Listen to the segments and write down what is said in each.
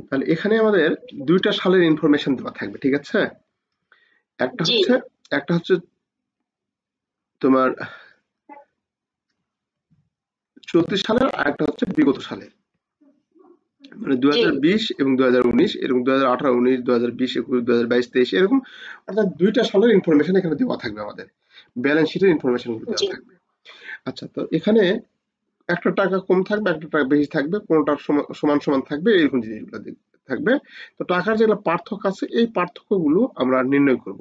তাহলে এখানে আমাদের দুইটা সালের ইনফরমেশন দেওয়া থাকবে, ঠিক আছে? একটা জি হচ্ছে একটা হচ্ছে তোমার 34 সালের, আর একটা হচ্ছে বিগত সালের, মানে জি 2020 এবং 2019, এরকম 2018, 19, 2020, 21, 2022, 23, এরকম অর্থাৎ দুইটা সালের ইনফরমেশন এখানে দেওয়া থাকবে আমাদের, ব্যালেন্স শিটের ইনফরমেশন গুলো দেওয়া জি থাকবে। আচ্ছা, তো এখানে একটা টাকা কম থাকবে, একটা টাকা বেশি থাকবে, কোনটার সমান সমান থাকবে, এরকম জিনিসগুলো থাকবে। তো টাকার যেগুলো পার্থক্য আছে, এই পার্থক্যগুলো আমরা নির্ণয় করব।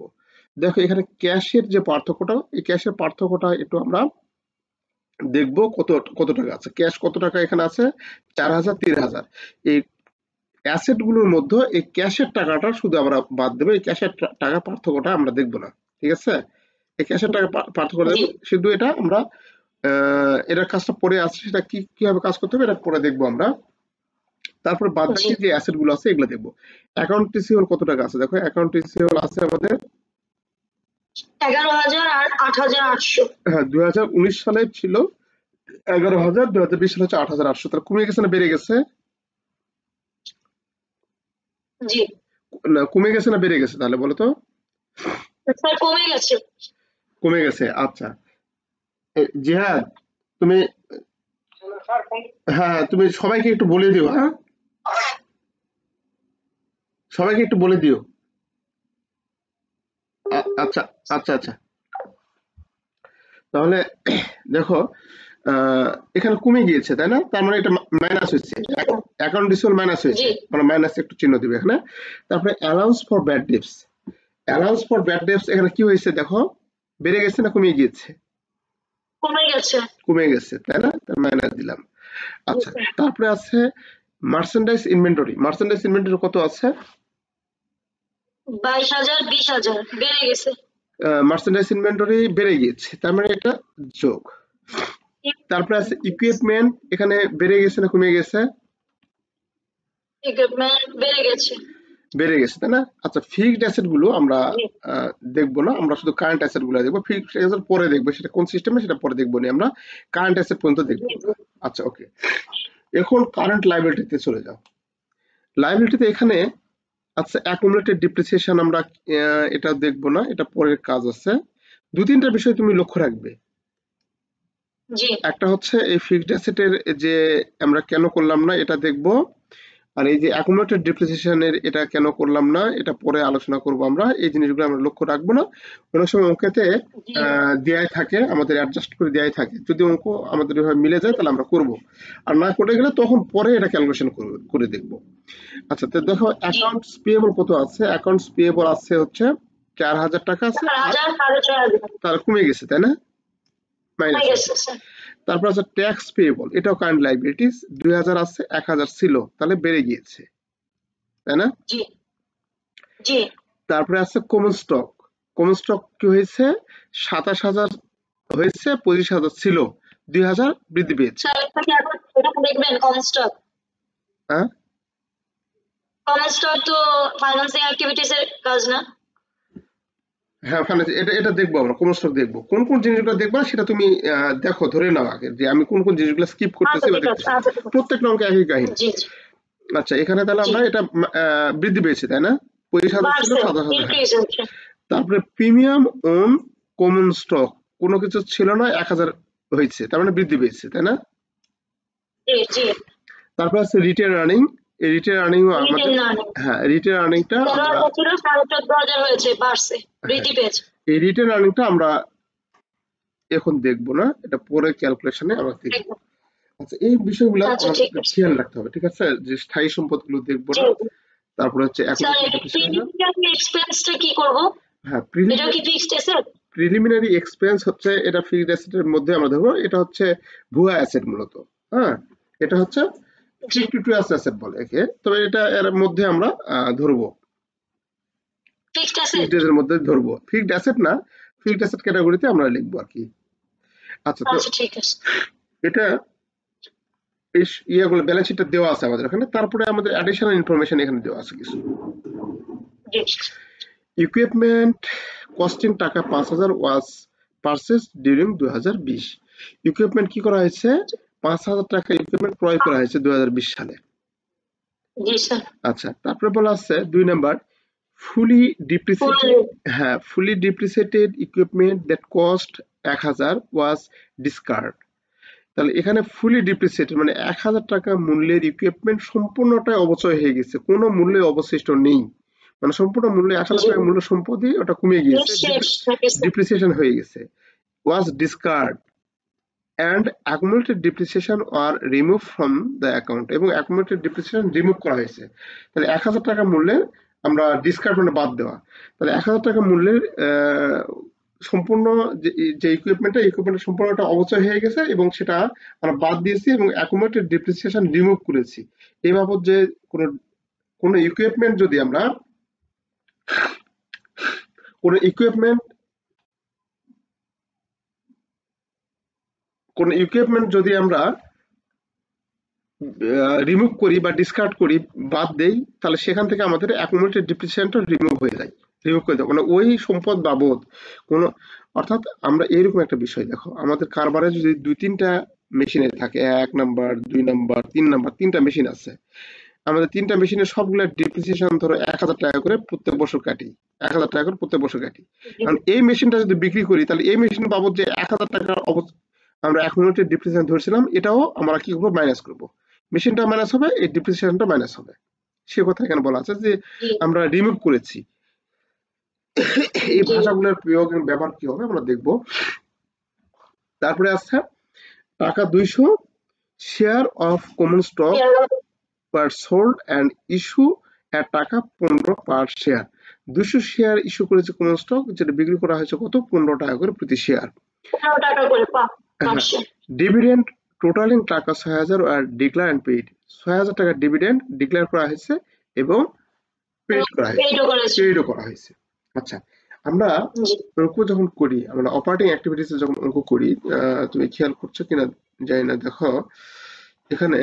দেখো এখানে ক্যাশের যে পার্থক্যটা, এই ক্যাশের পার্থক্যটা একটু আমরা দেখব কত কত টাকা আছে। ক্যাশ কত টাকা এখানে আছে? 4000, 3000। এই অ্যাসেট গুলোর মধ্যে এই ক্যাশের টাকাটা শুধু আমরা বাদ দেবো, এই ক্যাশের টাকা পার্থক্যটা আমরা দেখবো না, ঠিক আছে? এই ক্যাশের টাকা পার্থক্য জি দেখবো, শুধু এটা আমরা এটার কাজটা পরে আছে, সেটা কি কিভাবে কাজ করতে হবে এটা পরে দেখবো আমরা। তারপর বাদ জি বাকি যে অ্যাসেট গুলো আছে এগুলো দেখবো। অ্যাকাউন্ট রিসিভেবল কত টাকা আছে? দেখো অ্যাকাউন্ট রিসিভেবল আছে আমাদের 11,000 আর 8,800। হ্যাঁ 2019 সালে ছিল 11,000, 2020 সালে হচ্ছে 8,800। তাহলে কমে গেছে না বেড়ে গেছে? জি না, কমে গেছে না বেড়ে গেছে তাহলে বলো তো? স্যার কমে গেছে। কমে গেছে, আচ্ছা। জিহাদ, তুমি হ্যাঁ তুমি সবাইকে একটু বলে দিও, হ্যাঁ সবাইকে একটু বলে দিও। আচ্ছা আচ্ছা আচ্ছা, তাহলে দেখো এখানে কমে গিয়েছে তাই না? তার মানে এটা মাইনাস হয়েছে, অ্যাকাউন্ট রিসিভেবল মাইনাস হয়েছে, জি মানে মাইনাস একটু চিহ্ন দিবে এখানে। তারপরে allowance for bad dates, allowance for bad dates এখানে কি হয়েছে দেখো? বেড়ে গেছে না কমে গিয়েছে? কমে গেছে। কমে গেছে তাই না? মাইনাস দিলাম। জি আচ্ছা, স্যার। তারপরে আছে মার্চেন্ডাইজ ইনভেন্টরি। মার্চেন্ডাইজ ইনভেন্টরি কত আছে? 22,000 20,000 বেড়ে গেছে। মার্চেন্ডাইজ ইনভেন্টরি বেড়ে গিয়েছে, তার মানে এটা যোগ। তারপরে আছে ইকুইপমেন্ট, এখানে বেড়ে গেছে না কমে গেছে? ইকুইপমেন্ট বেড়ে গেছে। বেড়ে গেছে তাই না? আচ্ছা, ফিক্সড অ্যাসেট গুলো আমরা জি দেখবো না, আমরা শুধু কারেন্ট অ্যাসেট গুলো দেখবো। ফিক্সড অ্যাসেট পরে দেখবো, সেটা কোন সিস্টেমে সেটা পরে দেখবো না, আমরা কারেন্ট অ্যাসেট পর্যন্ত দেখবো জি জি আমরা। আচ্ছা ওকে, এখন কারেন্ট লায়াবিলিটিতে চলে যাও। লায়াবিলিটিতে এখানে আচ্ছা অ্যাকুমুলেটেড ডিপ্রিসিয়েশন আমরা এটা দেখবো না, এটা পরের কাজ আছে। দু তিনটা বিষয় তুমি লক্ষ্য রাখবে। জি একটা হচ্ছে এই ফিক্সড অ্যাসেটের যে আমরা কেন করলাম না এটা দেখবো, আর এই যে অ্যাকুমুলেটেড ডিপ্রিসিয়েশনের এটা কেন করলাম না এটা পরে আলোচনা করব আমরা। এই জিনিসগুলো আমরা লক্ষ্য রাখবো না। অনেক সময় অঙ্কেতে জি দেয়াই থাকে, আমাদের অ্যাডজাস্ট করে দেয়াই থাকে, যদি অঙ্ক আমাদের এভাবে মিলে যায় তাহলে আমরা করব, আর না করে গেলে তখন পরে এটা ক্যালকুলেশন করে দেখব। আচ্ছা, তো দেখো জি অ্যাকাউন্টস পেয়েবল কত আছে? অ্যাকাউন্টস পেয়েবল আছে হচ্ছে 4,000 টাকা আছে, আর 4,000 4,500 তার কমে গেছে তাই না? কমে মাইনাস আছে। গেছে স্যার। তারপর আছে ট্যাক্স পেয়েবল, এটাও কারেন্ট লাইবিলিটিস, 2,000 আছে, 1,000 ছিল, তাহলে বেড়ে গিয়েছে তাই না? জি জি তারপরে আছে কমন স্টক। কমন স্টক কি হয়েছে? 27,000 হয়েছে, 25,000 ছিল, 2,000 বৃদ্ধি পেয়েছে। স্যার এখানে এখন এটা দেখবেন কমন স্টক। হ্যাঁ কমন স্টক তো ফাইন্যান্সিং অ্যাক্টিভিটিস এর কাজ না? হ্যাঁ, ওখানে এটা এটা দেখবো আমরা, কমন স্টক দেখবো। কোন কোন জিনিসগুলো দেখবো সেটা তুমি দেখো, ধরে নাও আগে যে আমি কোন কোন জিনিসগুলো স্কিপ করতেছি আচ্ছা বা ঠিক আছে দেখতেছি। আচ্ছা ঠিক আছে। প্রত্যেকটা অঙ্কে একই কাহিনী। জি জি আচ্ছা, এখানে তাহলে জি আমরা এটা বৃদ্ধি পেয়েছে তাই না? 25,000 ছিল, বাড়ছে 27,000। হ্যাঁ, ইনক্রিজ হচ্ছে। তারপরে প্রিমিয়াম অন কমন স্টক, কোনো কিছু ছিল না, 1,000 হয়েছে, তার মানে বৃদ্ধি পেয়েছে তাই না? জি জি তারপর আছে রিটেন আর্নিং। এই রিটেন আর্নিং রিটেন আমাদের, আর্নিং হ্যাঁ রিটেন আর্নিংটা 13,000 আমরা, ছিল 14,500 হয়েছে বাড়ছে হ্যাঁ বৃদ্ধি পেয়েছে। এই রিটেন আর্নিংটা আমরা এখন দেখবো না, এটা পরে ক্যালকুলেশনে আমরা দেখবো। দেখুন। আচ্ছা, এই বিষয়গুলো আচ্ছা আমাদের ঠিক আছে। খেয়াল রাখতে হবে, ঠিক আছে? যে স্থায়ী সম্পদগুলো দেখবো জি না। জি তারপরে হচ্ছে স্যার অ্যাকুমুলেটেড এটা ডিপ্রিসিয়েশন। প্রিলিমিনারি এক্সপেন্সটা কি করব? হ্যাঁ, এটাও কি ফিক্সড অ্যাসেট? প্রিলিমিনারি এক্সপেন্স হচ্ছে এটা ফিক্সড অ্যাসেটের মধ্যে আমরা ধরবো, এটা হচ্ছে ভুয়া অ্যাসেট মূলত। হ্যাঁ, এটা হচ্ছে জি ফিকটিটিউয়াস অ্যাসেট বলে একে, তবে এটা এর মধ্যে আমরা ধরবো, ফিক্সড অ্যাসেট। ফিক্সড এর মধ্যে ধরবো, ফিক্সড অ্যাসেট না, ফিক্সড অ্যাসেট ক্যাটাগরিতে আমরা লিখবো আর কি। আচ্ছা, তো আচ্ছা ঠিক আছে। এটা এই ইয়াগুলো ব্যালেন্স শিটটা দেওয়া আছে আমাদের এখানে। তারপরে আমাদের অ্যাডিশনাল ইনফরমেশন এখানে দেওয়া আছে কিছু। জি ইকুইপমেন্ট কস্টিং টাকা 5,000 ওয়াজ পারচেজ ডিউরিং 2020। ইকুইপমেন্ট কি করা হয়েছে? 5,000 টাকা ইকুইপমেন্ট ক্রয় করা হয়েছে 2020 সালে। জি স্যার। আচ্ছা, তারপরে বলা আছে 2 number fully depreciated equipment that cost 1000 was discard. তাহলে এখানে ফুলি ডিপ্রিসিয়েটেড মানে 1000 টাকা মূল্যের ইকুইপমেন্ট সম্পূর্ণটাই অবচয় হয়ে গেছে, কোনো মূল্য অবশিষ্ট নেই, মানে সম্পূর্ণ মূল্য 1000 টাকা মূল্য সম্পত্তি ওটা কমে গিয়েছে, ডিপ্রিসিয়েশন হয়ে গেছে। ওয়াজ discard and accumulated depreciation are removed from the account, এবং accumulated depreciation রিমুভ করা হয়েছে। তাহলে 1000 টাকা মূল্যের আমরা ডিসকার্ড মানে বাদ দেওয়া, তাহলে 1000 টাকা মূল্যের সম্পূর্ণ যে ইকুইপমেন্ট সম্পূর্ণটা অবচয় হয়ে গেছে এবং সেটা আমরা বাদ দিয়েছি এবং accumulated depreciation রিমুভ করেছি। এই বাবদ যে কোনো ইকুইপমেন্ট যদি আমরা কোনো ইকুইপমেন্ট যদি আমরা রিমুভ করি বা ডিসকার্ড করি, বাদ দেই, তাহলে সেখান থেকে আমাদের অ্যাকুমুলেটেড ডিপ্রিসিয়েশনটা রিমুভ হয়ে যায়, রিমুভ করে দেয়, মানে ওই সম্পদ বাবদ কোনো, অর্থাৎ আমরা এইরকম একটা বিষয় দেখো, আমাদের কারবারে যদি 2-3টা মেশিনে থাকে, 1 নাম্বার 2 নাম্বার 3 নাম্বার 3টা মেশিন আছে, আমাদের 3টা মেশিনের সবগুলো ডিপ্রিসিয়েশন ধরো 1000 টাকা করে প্রত্যেক বছর কাটি, 1000 টাকা করে প্রত্যেক বছর কাটি। কারণ এই মেশিনটা যদি বিক্রি করি তাহলে এই মেশিন বাবদ যে 1000 টাকা আমরা অ্যাকুমুলেটেড ডিপ্রিসিয়েশন ধরছিলাম এটাও আমরা কি করবো, মাইনাস করবো, মেশিনটা মাইনাস হবে, এই ডিপ্রিসিয়েশনটা মাইনাস হবে, সে কথা এখানে বলা আছে যে আমরা রিমুভ করেছি। এই ভাষাগুলোর প্রয়োগ ব্যবহার কি হবে আমরা দেখব। তারপরে আছে টাকা 200 share of common stock were sold and issue at টাকা 15 পার শেয়ার। 200 শেয়ার ইস্যু করেছে কমন স্টক, যেটা বিক্রি করা হয়েছে কত, 15 টাকা করে প্রতি শেয়ার। ডিভিডেন্ড টোটালিং টাকা 6000 আর ডিক্লেয়ার এন্ড পেইড, 6000 টাকা ডিভিডেন্ড ডিক্লেয়ার করা হয়েছে এবং পেইড করা হয়েছে। আচ্ছা, আমরা অঙ্ক যখন করি, আমরা অপারেটিং অ্যাক্টিভিটিস যখন অঙ্ক করি, তুমি খেয়াল করছো কিনা জানি না, দেখো এখানে,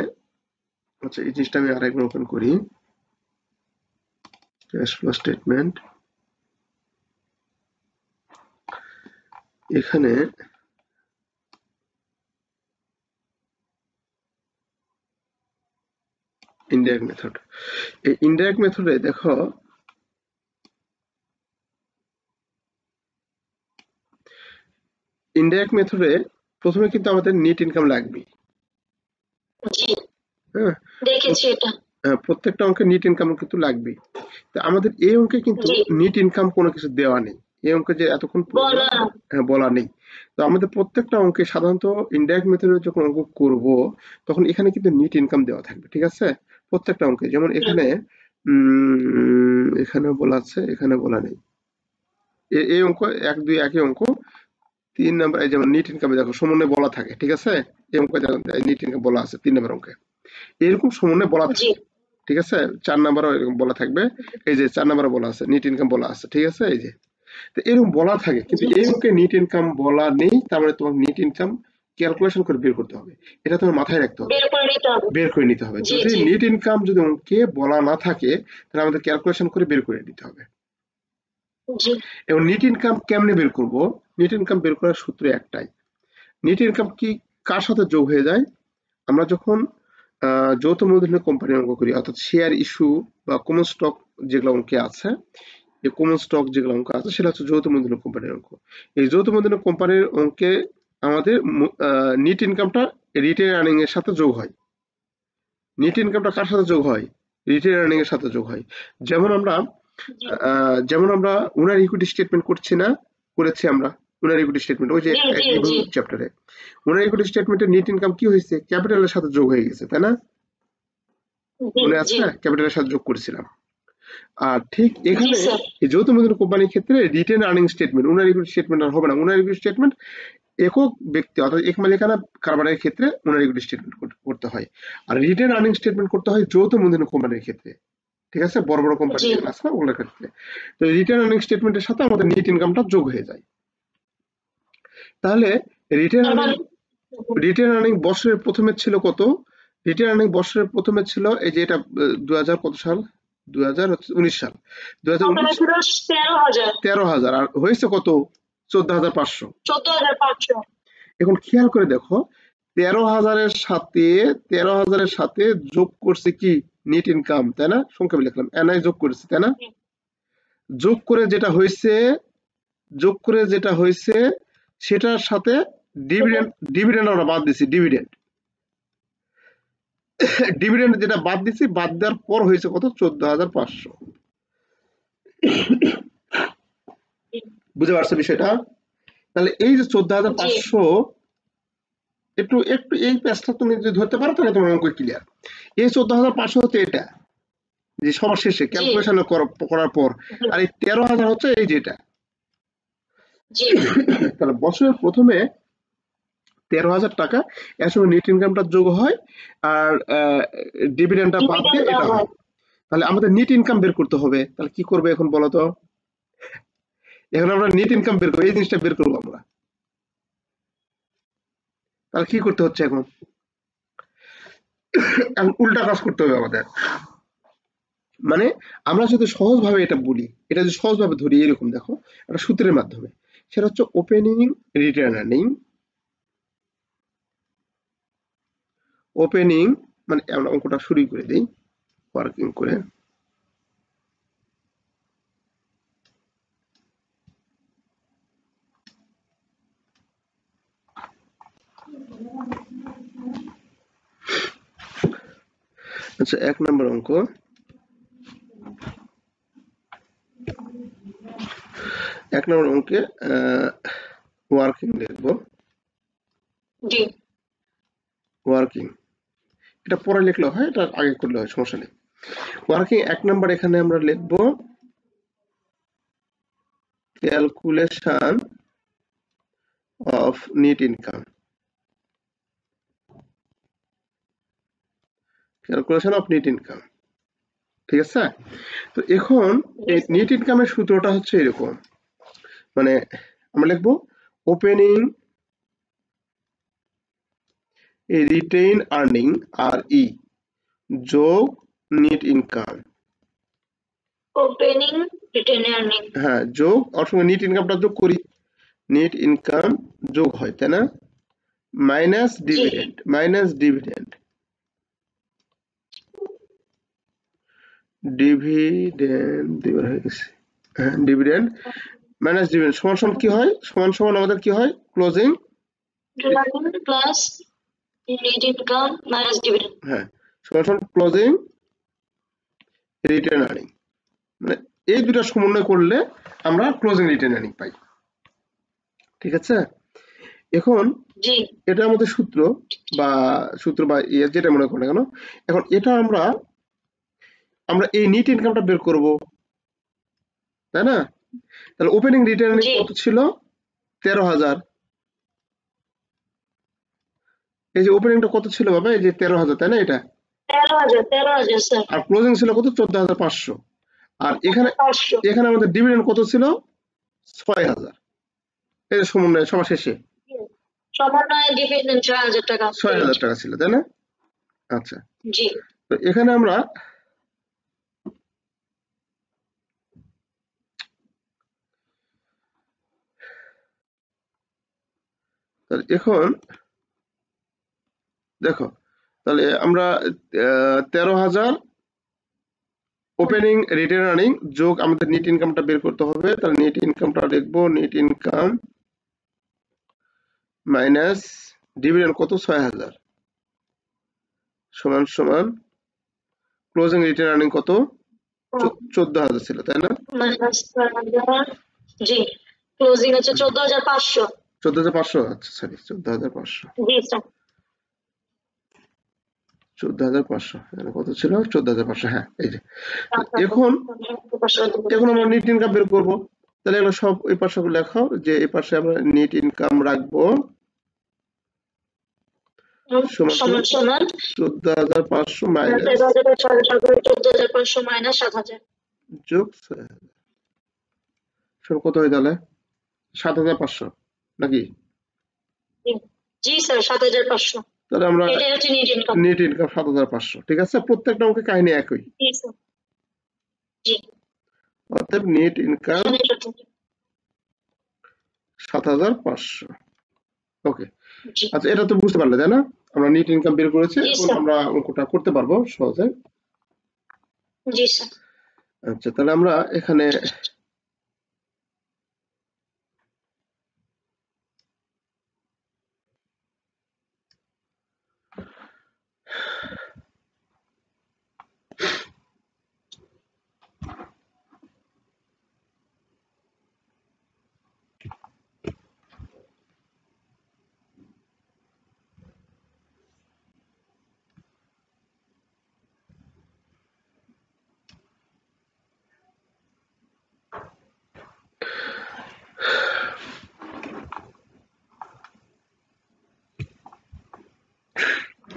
আচ্ছা এই জিনিসটা আমি আরেকবার ওপেন করি, ক্যাশ ফ্লো স্টেটমেন্ট, এখানে ইনডাইরেক্ট মেথড, এই ইনডাইরেক্ট মেথডে দেখো ইনডাইরেক্ট মেথডে প্রথমে কিন্তু আমাদের নেট ইনকাম লাগবে, হ্যাঁ দেখেছি এটা, প্রত্যেকটা অঙ্কে নেট ইনকাম কিন্তু লাগবে। তো আমাদের এই অঙ্কে কিন্তু নেট ইনকাম কোনো কিছু দেওয়া নেই, এই অঙ্কে যে এতক্ষণ বলা নেই। তো আমাদের প্রত্যেকটা অঙ্কে সাধারণত ইনডাইরেক্ট মেথডে যখন অঙ্ক করব তখন এখানে কিন্তু নেট ইনকাম দেওয়া থাকবে, ঠিক আছে, প্রত্যেকটা অঙ্কে। যেমন এখানে এখানে বলা আছে, এখানে বলা নেই, এই অঙ্ক 1 2 একই অঙ্ক, 3 নাম্বার এই যেমন নেট ইনকামে দেখো সমন্বয় বলা থাকে, ঠিক আছে, এই অঙ্কে নেট ইনকাম বলা আছে 3 নাম্বার অঙ্কে, এরকম সমন্বয় বলা থাকে, ঠিক আছে। 4 নাম্বারও এরকম বলা থাকবে, এই যে 4 নাম্বারে বলা আছে নেট ইনকাম বলা আছে, ঠিক আছে, এই যে, তো এরকম বলা থাকে, কিন্তু এই অঙ্কে নেট ইনকাম বলা নেই, তার মানে তোমার নেট ইনকাম ক্যালকুলেশন করে বের করতে হবে, এটা তোমার মাথায় রাখতে হবে, বের করে নিতে হবে। যদি নেট ইনকাম যদি অঙ্কে বলা না থাকে তাহলে আমাদের ক্যালকুলেশন করে বের করে নিতে হবে। এবং নেট ইনকাম কেমনে বের করব, নেট ইনকাম বের করার সূত্র একটাই, নেট ইনকাম কি কার সাথে যোগ হয়ে যায়, আমরা যখন যৌথ মূলধনের কোম্পানির অঙ্ক করি, অর্থাৎ শেয়ার ইস্যু বা কমন স্টক যেগুলো অঙ্কে আছে, এই কমন স্টক যেগুলো অঙ্ক আছে সেটা হচ্ছে যৌথ মূলধনের কোম্পানির অঙ্ক। এই যৌথ মূলধনের কোম্পানির অঙ্কে আমাদের নেট ইনকামটা রিটেন আর্নিং এর সাথে যোগ হয়। নেট ইনকামটা কার সাথে যোগ হয়, রিটেন আর্নিং এর সাথে যোগ হয়। যেমন আমরা ওনার ইকুইটি স্টেটমেন্ট করেছি আমরা ওনার ইকুইটি স্টেটমেন্ট, ওই যে চ্যাপ্টারে ওনার ইকুইটি স্টেটমেন্টের নেট ইনকাম কি হয়েছে, ক্যাপিটালের সাথে যোগ হয়ে গেছে, তাই না, মনে আছে, ক্যাপিটালের সাথে যোগ করেছিলাম। আর ঠিক এখানে এই যৌথ মূলধন কোম্পানির ক্ষেত্রে রিটেন আর্নিং স্টেটমেন্ট, ওনার ইকুইটি স্টেটমেন্ট আর হবে না, ওনার ইকুইটি স্টেটমেন্ট একক ব্যক্তি অর্থাৎ এক মালিকানা কারবারের ক্ষেত্রে ওনার ইকুইটি স্টেটমেন্ট করতে হয়, আর রিটেন আর্নিং স্টেটমেন্ট করতে হয় যৌথ মূলধন কোম্পানির ক্ষেত্রে, ঠিক আছে, বড় বড় কোম্পানি আছে না ওগুলোর ক্ষেত্রে। তো রিটেন আর্নিং স্টেটমেন্টের সাথে আমাদের নেট ইনকামটা যোগ হয়ে যায়। তাহলে রিটেন আর্নিং বছরের প্রথমে ছিল কত, রিটেন আর্নিং বছরের প্রথমে ছিল এই যে এটা 2000 কত সাল, 2019 সাল, 13,000 আর হয়েছে কত 14,500। এখন খেয়াল করে দেখো 13,000 এর সাথে যোগ করছে কি নেট ইনকাম, তাই না? সংক্ষেপে লিখলাম, এনআই যোগ করেছি, তাই না? যোগ করে যেটা হয়েছে সেটার সাথে ডিভিডেন্ড আমরা বাদ দিছি। ডিভিডেন্ড যেটা বাদ দিছি, বাদ দেওয়ার পর হয়েছে কত? 14,500। বুঝতে পারছো বিষয়টা? তাহলে এই যে 14,500, একটু একটু এই পেজটা তুমি যদি ধরতে পারো তাহলে তোমার অঙ্ক ক্লিয়ার। এই 14,500 হচ্ছে এটা যে সবার শেষে ক্যালকুলেশন করার পর, আর এই 13,000 হচ্ছে এই যেটা। তাহলে বছরের প্রথমে 13,000 টাকা, এর সঙ্গে নেট ইনকামটা যোগ হয়, আর ডিভিডেন্ডটা বাদ দিয়ে এটা হয়। তাহলে আমাদের নেট ইনকাম বের করতে হবে। তাহলে কি করবে এখন বলো তো? এখন আমরা নেট ইনকাম বের করবো, এই জিনিসটা বের করবো আমরা। তাহলে কি করতে হচ্ছে এখন? উল্টা কাজ করতে হবে আমাদের। মানে আমরা যদি সহজভাবে এটা বলি, এটা যদি সহজভাবে ধরি, এরকম দেখো একটা সূত্রের মাধ্যমে, সেটা হচ্ছে ওপেনিং রিটার্ন আর্নিং। ওপেনিং মানে আমরা অঙ্কটা শুরু করে দিই ওয়ার্কিং করে। আচ্ছা, 1 নম্বর অঙ্ক। 1 নম্বর অঙ্কে ওয়ার্কিং লিখবো। ওয়ার্কিং এটা পরে লিখলে হয়, এটা আগে করলে হয়, সমস্যা নেই। ওয়ার্কিং 1 নম্বর এখানে আমরা লিখবো calculation of net income. Calculation of net income, ঠিক আছে? তো এখন এই নেট ইনকামের সূত্রটা হচ্ছে এরকম, মানে আমরা লিখবো ওপেনিং রিটেইন আর্নিং আর ই যোগ net income. Opening retain earning, হ্যাঁ, যোগ ওর সঙ্গে নেট ইনকামটা যোগ করি, নেট ইনকাম যোগ হয়, তাই না? মাইনাস ডিভিডেন্ড, দেওয়া হয়ে গেছে। হ্যাঁ, ডিভিডেন্ড মাইনাস ডিভিডেন্ড সমান সমান কি হয়? সমান সমান আমাদের কি হয়? Closing plus net income minus dividend. হ্যাঁ, সমান সমান ক্লোজিং রিটেন আর্নিং। মানে এই দুটা সমন্বয় করলে আমরা ক্লোজিং রিটেন আর্নিং পাই, ঠিক আছে? এখন এটা আমাদের সূত্র বা ইয়ে যেটা মনে করো না কেন, এখন এটা আমরা এই নেট ইনকামটা বের করব, তাই না? তাহলে ওপেনিং রিটেন আর্নিং কত ছিল? 13,000। এই যে ওপেনিংটা কত ছিল বাবা? এই যে 13,000, তাই না? এটা 13,000 স্যার। আর ক্লোজিং ছিল কত? 14,500। আর এখানে আমাদের ডিভিডেন্ড কত ছিল? 6,000। এই যে সমন্বয় সবার শেষে সমন্বয়ে ডিভিডেন্ড 6,000 টাকা। 6,000 টাকা ছিল, তাই না? আচ্ছা, জি। তো এখানে আমরা এখন দেখো, তাহলে আমরা 13,000 ওপেনিং রিটেন আর্নিং যোগ আমাদের নেট ইনকামটা বের করতে হবে। তাহলে নেট ইনকামটা লিখবো, নেট ইনকাম মাইনাস ডিভিডেন্ড কত? 6,000 সমান সমান ক্লোজিং রিটেন আর্নিং কত? 14,000 ছিল, তাই না? জি, ক্লোজিং হচ্ছে 14,500। 14,500, আচ্ছা সরি, 14,500। জি স্যার। 14,500 কত ছিল? 14,500। হ্যাঁ, এই যে এখন আমরা নেট ইনকাম বের করবো। তাহলে এগুলো সব এই পাশে লেখাও, যে এই পাশে আমরা নেট ইনকাম রাখবো সমান সমান 14,500 মাইনাস 14,500 মাইনাস 7,000 যোগ 6,000 কত হয় তাহলে? 7,500 নাকি? জি স্যার, 7,500। তাহলে আমরা এটা হচ্ছে নেট ইনকাম 7,500, ঠিক আছে? প্রত্যেকটা অঙ্কের কাহিনী একই। জি। অর্থাৎ নেট ইনকাম 7,500। ওকে, আচ্ছা, এটা তো বুঝতে পারলে, তাই না? আমরা নেট ইনকাম বের করেছি, এখন আমরা অঙ্কটা করতে পারবো সহজে। জি স্যার। আচ্ছা, তাহলে আমরা এখানে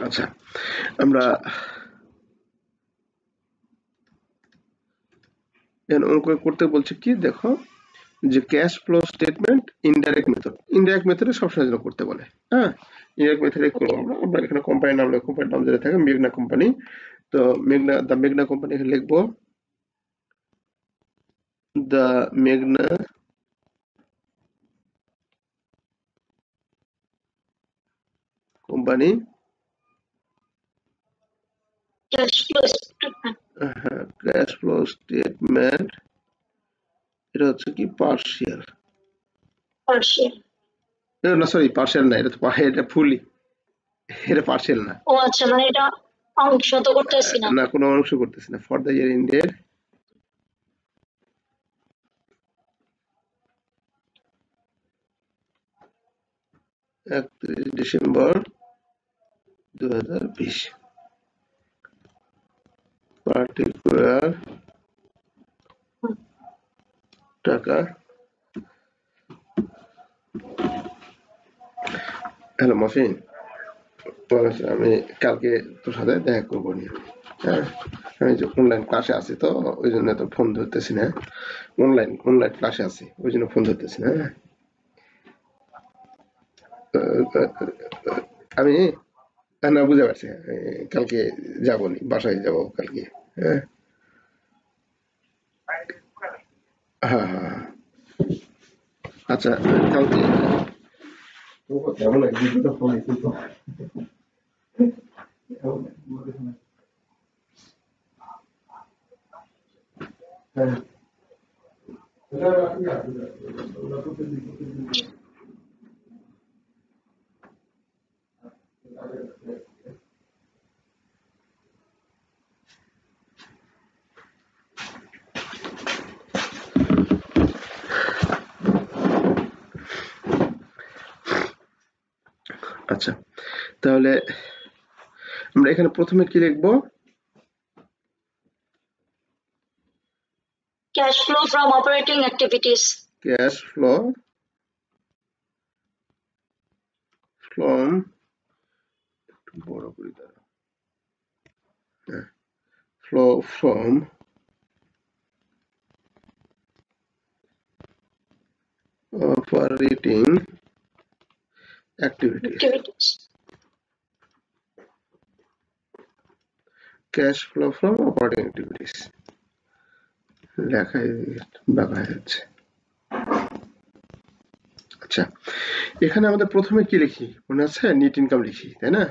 আচ্ছা, আমরা অঙ্ক করতে বলছে কি, দেখো যে ক্যাশ ফ্লো স্টেটমেন্ট ইনডাইরেক্ট মেথডে সবসময় যেন করতে বলে। হ্যাঁ, ইনডাইরেক্ট মেথডে করবো আমরা এখানে কোম্পানির নাম যেটা থাকে মেঘনা কোম্পানি। তো দ্য মেঘনা কোম্পানি লিখবো, দ্য মেঘনা কোম্পানি ক্যাশ ফ্লো স্টেটমেন্ট, এটা হচ্ছে কি পার্শিয়াল, না সরি পার্শিয়াল না, এটা ফুলি, এটা পার্শিয়াল না। ও আচ্ছা, মানে এটা অংশ তো করতেছি না। না, কোনো অংশ করতেছি না। For the year ended 31 December 2020, particular টাকা। হ্যালো মফিন, আমি কালকে তোর সাথে দেখা করবো নি। হ্যাঁ, আমি যে অনলাইন ক্লাসে আছি তো ওই জন্য তো ফোন ধরতেছি না। অনলাইন ক্লাসে আছি ওই জন্য ফোন ধরতেছি না। আমি না, বুঝতে পারছি, কালকে যাবো নি, বাসায় যাবো কালকে। হ্যাঁ হ্যাঁ হ্যাঁ, আচ্ছা কালকে কেমন ফোন কিন্তু হ্যাঁ আচ্ছা, তাহলে আমরা এখানে প্রথমে কি লিখবো? Cash flow from operating activities. Cash flow from, একটু বড় করে দাও, হ্যাঁ, flow from operating activities, cash flow from operating activities লেখায় বাঁকা যাচ্ছে। আচ্ছা, এখানে আমাদের প্রথমে কি লিখি মনে আছে? নেট ইনকাম লিখি, তাই না?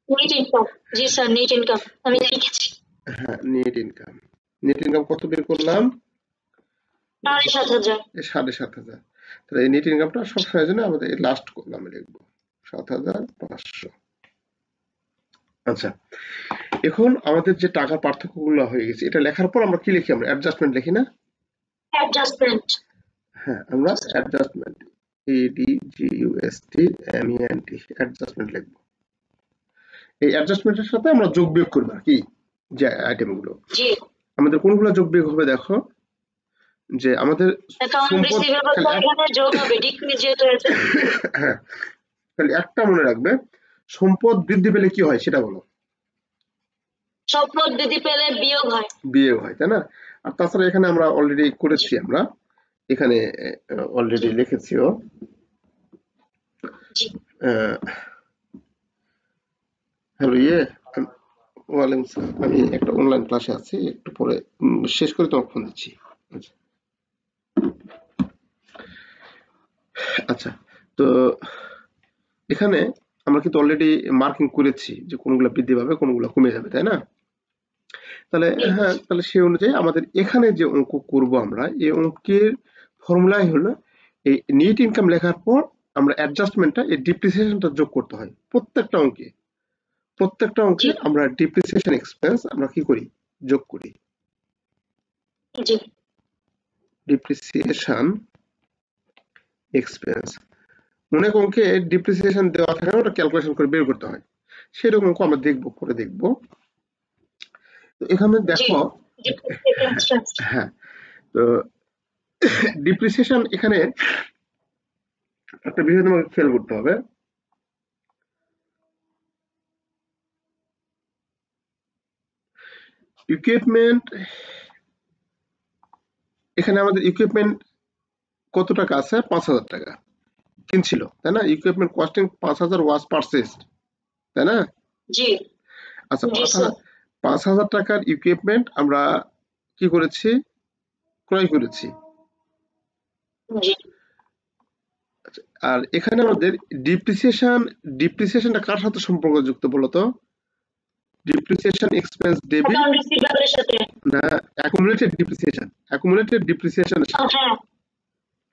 নেট ইনকাম, জি স্যার, নেট ইনকাম আমি লিখেছি। হ্যাঁ, নেট ইনকাম কত বের করলাম? 7,500। 7,500। তাহলে এই নেট ইনকামটা সবসময় জন্য আমাদের লাস্ট কলামে লিখবো 7,500। আচ্ছা, এখন আমাদের যে টাকার পার্থক্যগুলো হয়ে গেছে, এটা লেখার পর আমরা কি লিখি? আমরা অ্যাডজাস্টমেন্ট লিখি না? অ্যাডজাস্টমেন্ট, হ্যাঁ, আমরা অ্যাডজাস্টমেন্ট ADJUSTMENT অ্যাডজাস্টমেন্ট লিখবো। এই অ্যাডজাস্টমেন্টের সাথে আমরা যোগ বিয়োগ করবো আর কি, যে আইটেমগুলো। জি। আমাদের কোনগুলো যোগ বিয়োগ হবে দেখো, যে আমাদের যোগ হবে, ডিক্রিজ যেহেতু হয়েছে। হ্যাঁ, তাহলে একটা মনে রাখবে, সম্পদ বৃদ্ধি পেলে কি হয় সেটা বলো। সম্পদ বৃদ্ধি পেলে বিয়োগ হয়। বিয়োগ হয়, তাই না? আর তাছাড়া এখানে আমরা অলরেডি করেছি, আমরা এখানে অলরেডি লিখেছিও। হ্যালো ওয়ালাইকুম আসসালাম, আমি একটা অনলাইন ক্লাসে আছি, একটু পরে শেষ করে তোমাকে ফোন দিচ্ছি। আচ্ছা, তো এখানে আমরা কিন্তু অলরেডি মার্কিং করেছি যে কোনগুলো বৃদ্ধি পাবে কোনগুলো কমে যাবে, তাই না? তাহলে হ্যাঁ, তাহলে সেই অনুযায়ী আমাদের এখানে যে অঙ্ক করব আমরা, এই অঙ্কের ফর্মুলাই হলো এই নেট ইনকাম লেখার পর আমরা অ্যাডজাস্টমেন্টটা, এই ডিপ্রিসিয়েশনটা যোগ করতে হয় প্রত্যেকটা অঙ্কে। আমরা ডিপ্রিসিয়েশন এক্সপেন্স আমরা কি করি, যোগ করি। ডিপ্রিসিয়েশন এক্সপেন্স অনেক অঙ্কে ডিপ্রিসিয়েশন দেওয়া থাকে না, ওটা ক্যালকুলেশন করে বের করতে হয়। সেরকম অঙ্ক আমরা করে দেখব। তো এখানে দেখো, হ্যাঁ, তো ডিপ্রিসিয়েশন এখানে একটা বিষয় তোমাকে খেয়াল করতে হবে। ইকুইপমেন্ট, এখানে আমাদের ইকুইপমেন্ট কত টাকা আছে, 5,000 টাকা কিনছিল, তাই না? ইকুইপমেন্ট কস্টিং 5,000 ওয়াজ পারচেজড, তাই না? জি। আচ্ছা, 5,000 টাকার ইকুইপমেন্ট আমরা কি করেছি, ক্রয় করেছি। আর এখানে আমাদের ডিপ্রিসিয়েশনটা কার সাথে সম্পর্কযুক্ত বলতো? ডিপ্রিসিয়েশন এক্সপেন্স ডেবিট না অ্যাকুমুলেটেড ডিপ্রিসিয়েশন,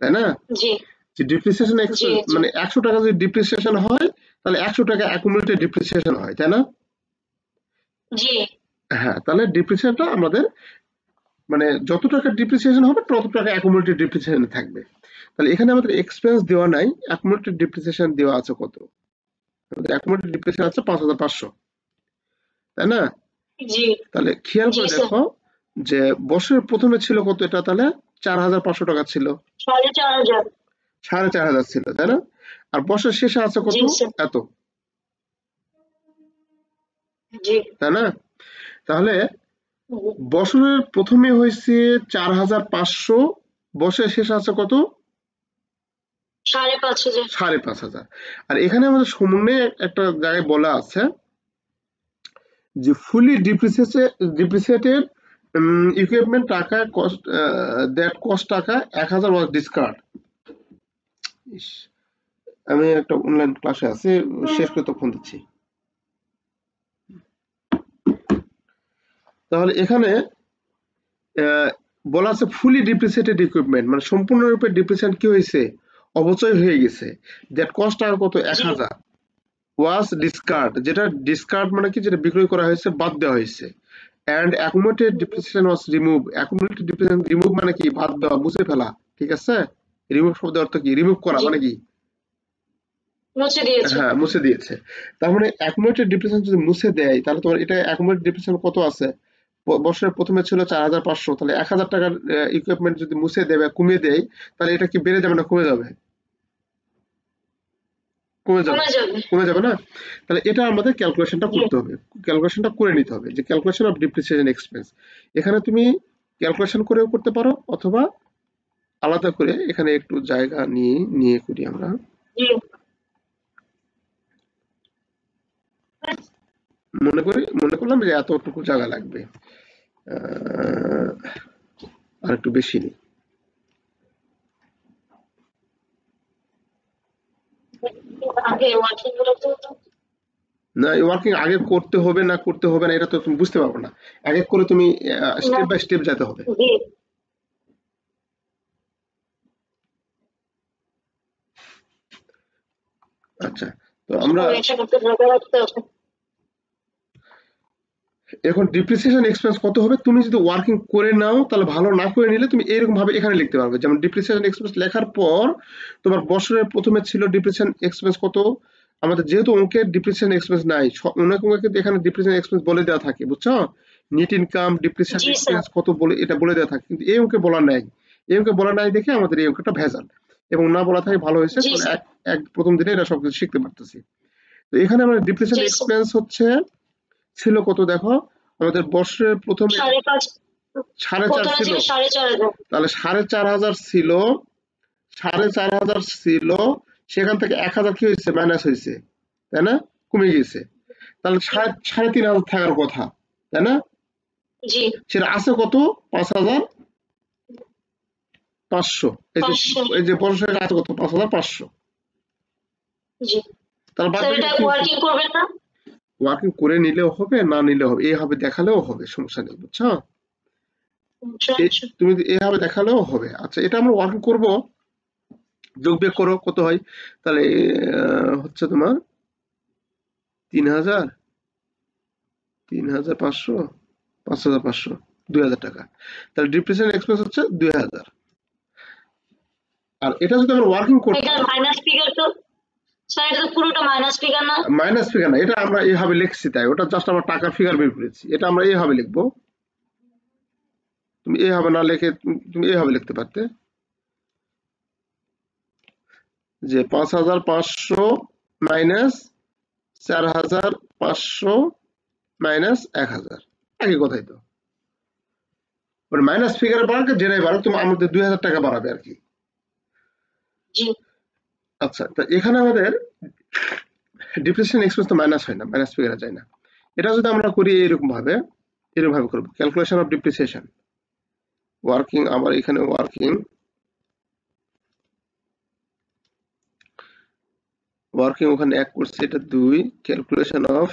তাই না? যে ডিপ্রিসিয়েশন এক্সপেন্স মানে 100 টাকা যদি ডিপ্রিসিয়েশন হয়, তাহলে 100 টাকা অ্যাকুমুলেটেড ডিপ্রিসিয়েশন হয়, তাই না? জি। হ্যাঁ, তাহলে ডিপ্রিসিয়েশনটা আমাদের মানে যত টাকা ডিপ্রিসিয়েশন হবে তত টাকা অ্যাকুমুলেটেড ডিপ্রিসিয়েশন থাকবে। তাহলে এখানে আমাদের এক্সপেন্স দেওয়া নাই, অ্যাকুমুলেটেড ডিপ্রিসিয়েশন দেওয়া আছে কত? আমাদের অ্যাকুমুলেটেড ডিপ্রিসিয়েশন আছে 5,500, তাই না? জি। তাহলে খেয়াল করে দেখো যে বছরের প্রথমে ছিল কত, এটা তাহলে 4,500 টাকা ছিল, 4,500 ছিল, তাই না? আর বছরের শেষে আছে কত, এত, তাই না? তাহলে বছরের প্রথমে হয়েছে 4,500, বছরের শেষে আছে কত, 5,500। আর এখানে আমাদের সামনে একটা জায়গায় বলা আছে যে ফুলি ডিপ্রিসিয়েটেড ইকুইপমেন্ট টাকা কস্ট, দ্যাট কস্ট টাকা 1,000 ওয়াজ ডিসকার্ড। আমি একটা অনলাইন ক্লাসে আছি, শেষ করে তখন দিচ্ছি। তাহলে এখানে বলা আছে ফুলি ডিপ্রিসিয়েটেড ইকুইপমেন্ট মানে সম্পূর্ণরূপে ডিপ্রিসিয়েট কি হয়েছে, অবচয় হয়ে গেছে। দ্যাট কস্ট টাকা কত, 1,000 ওয়াজ ডিসকার্ড, যেটা ডিসকার্ড মানে কি, যেটা বিক্রয় করা হয়েছে, বাদ দেওয়া হয়েছে। And accumulated depreciation was remove. Accumulated depreciation remove মানে কি, বাদ দেওয়া, মুছে ফেলা, ঠিক আছে? রিমুভ শব্দের অর্থ কি, রিমুভ করা মানে কি, হ্যাঁ, মুছে দিয়েছে। তার মানে অ্যাকুমুলেটেড ডিপ্রিসিয়েশন যদি মুছে দেয়, তাহলে তোমার এটা অ্যাকুমুলেটেড ডিপ্রিসিয়েশন কত আছে, বছরের প্রথমে ছিল 4,500, তাহলে 1,000 টাকার ইকুইপমেন্ট যদি মুছে দেবে, কমিয়ে দেয়, তাহলে এটা কি বেড়ে যাবে না কমে যাবে? কমে যাবে না? তাহলে এটা আমাদের ক্যালকুলেশনটা করতে হবে, ক্যালকুলেশনটা করে নিতে হবে, যে ক্যালকুলেশন অফ ডিপ্রিসিয়েশন এক্সপেন্স। এখানে তুমি ক্যালকুলেশন করেও করতে পারো, অথবা আলাদা করে এখানে একটু জায়গা নিয়ে করি আমরা। মনে করলাম যে এতটুকু জায়গা লাগবে, আর একটু বেশি নেই। না, ওয়ার্কিং আগে করতে হবে না এটা তো তুমি বুঝতে পারবে না, এক এক করে তুমি স্টেপ বাই স্টেপ যেতে হবে। আচ্ছা, তো আমরা এখন ডিপ্রিসিয়েশন এক্সপেন্স কত হবে, তুমি যদি ওয়ার্কিং করে নাও, তাহলে ভালো, না করে নিলে তুমি এরকম ভাবে এখানে লিখতে পারবে। যেমন ডিপ্রিসিয়েশন এক্সপেন্স লেখার পর তোমার বছরের প্রথমে ছিল ডিপ্রিসিয়েশন এক্সপেন্স কত, আমাদের যেহেতু অঙ্কের ডিপ্রিসিয়েশন এক্সপেন্স নাই, অনেক অঙ্কে এখানে ডিপ্রিসিয়েশন এক্সপেন্স বলে দেওয়া থাকে, বুঝছো? নেট ইনকাম, ডিপ্রিসিয়েশন এক্সপেন্স কত বলে এটা বলে দেওয়া থাকে, কিন্তু এই অঙ্কে বলা নাই। এই অঙ্কে বলা নাই দেখে আমাদের এই অঙ্কটা ভেজাল, এবং না বলা থাকে ভালো হয়েছে, এক প্রথম দিনে এটা সবকিছু শিখতে পারতেছি। তো এখানে আমাদের ডিপ্রিসিয়েশন এক্সপেন্স হচ্ছে ছিল কত, দেখো আমাদের বছরের প্রথমে 4,500 ছিল, তাহলে 4,500 ছিল, 4,500 ছিল, সেখান থেকে 1,000 কি হয়েছে, মাইনাস হয়েছে, তাই না? কমে গিয়েছে। তাহলে 3,500 থাকার কথা, তাই না? সেটা আছে কত, 5,500। এই যে বছরের আছে কত, 5,500। তাহলে ওয়ার্কিং করবেন না, ওয়ার্কিং করে নিলেও হবে, না নিলেও হবে, এইভাবে দেখালেও হবে, সমস্যা নেই, বুঝছো? তুমি এইভাবে দেখালেও হবে। আচ্ছা, এটা আমরা ওয়ার্কিং করব, যোগ বিয়োগ করো কত হয়, তাহলে হচ্ছে তোমার 3000, 3500, 5500, 2000 টাকা। তাহলে ডিপ্রিসিয়েশন এক্সপেন্স হচ্ছে 2000। আর এটা যদি আমরা ওয়ার্কিং করতে, এটা মাইনাস ফিগার তো স্যার, এটা তো পুরোটা মাইনাস ফিগার না? মাইনাস ফিগার না, এটা আমরা এইভাবে লিখছি, তাই ওটা জাস্ট আমরা টাকা ফিগার বের করেছি, এটা আমরা এইভাবে লিখবো। তুমি এইভাবে না লিখে তুমি এইভাবে লিখতে পারতে যে 5500 মাইনাস 4500 মাইনাস 1000, একই কথাই তো। মানে মাইনাস ফিগারে বাড়াকে যেটাই বাড়াক, তুমি আমাদের 2000 টাকা বাড়াবে আর কি। জি। আচ্ছা, তো এখানে আমাদের ডিপ্রিসিয়েশন এক্সপেন্স তো মাইনাস হয় না, মাইনাস ফিগারে যায় না। এটা যদি আমরা করি এরকম ভাবে করব, ক্যালকুলেশন অফ ডিপ্রিসিয়েশন ওয়ার্কিং, আবার এখানে ওয়ার্কিং ওখানে 1 করছে, এটা 2, ক্যালকুলেশন অফ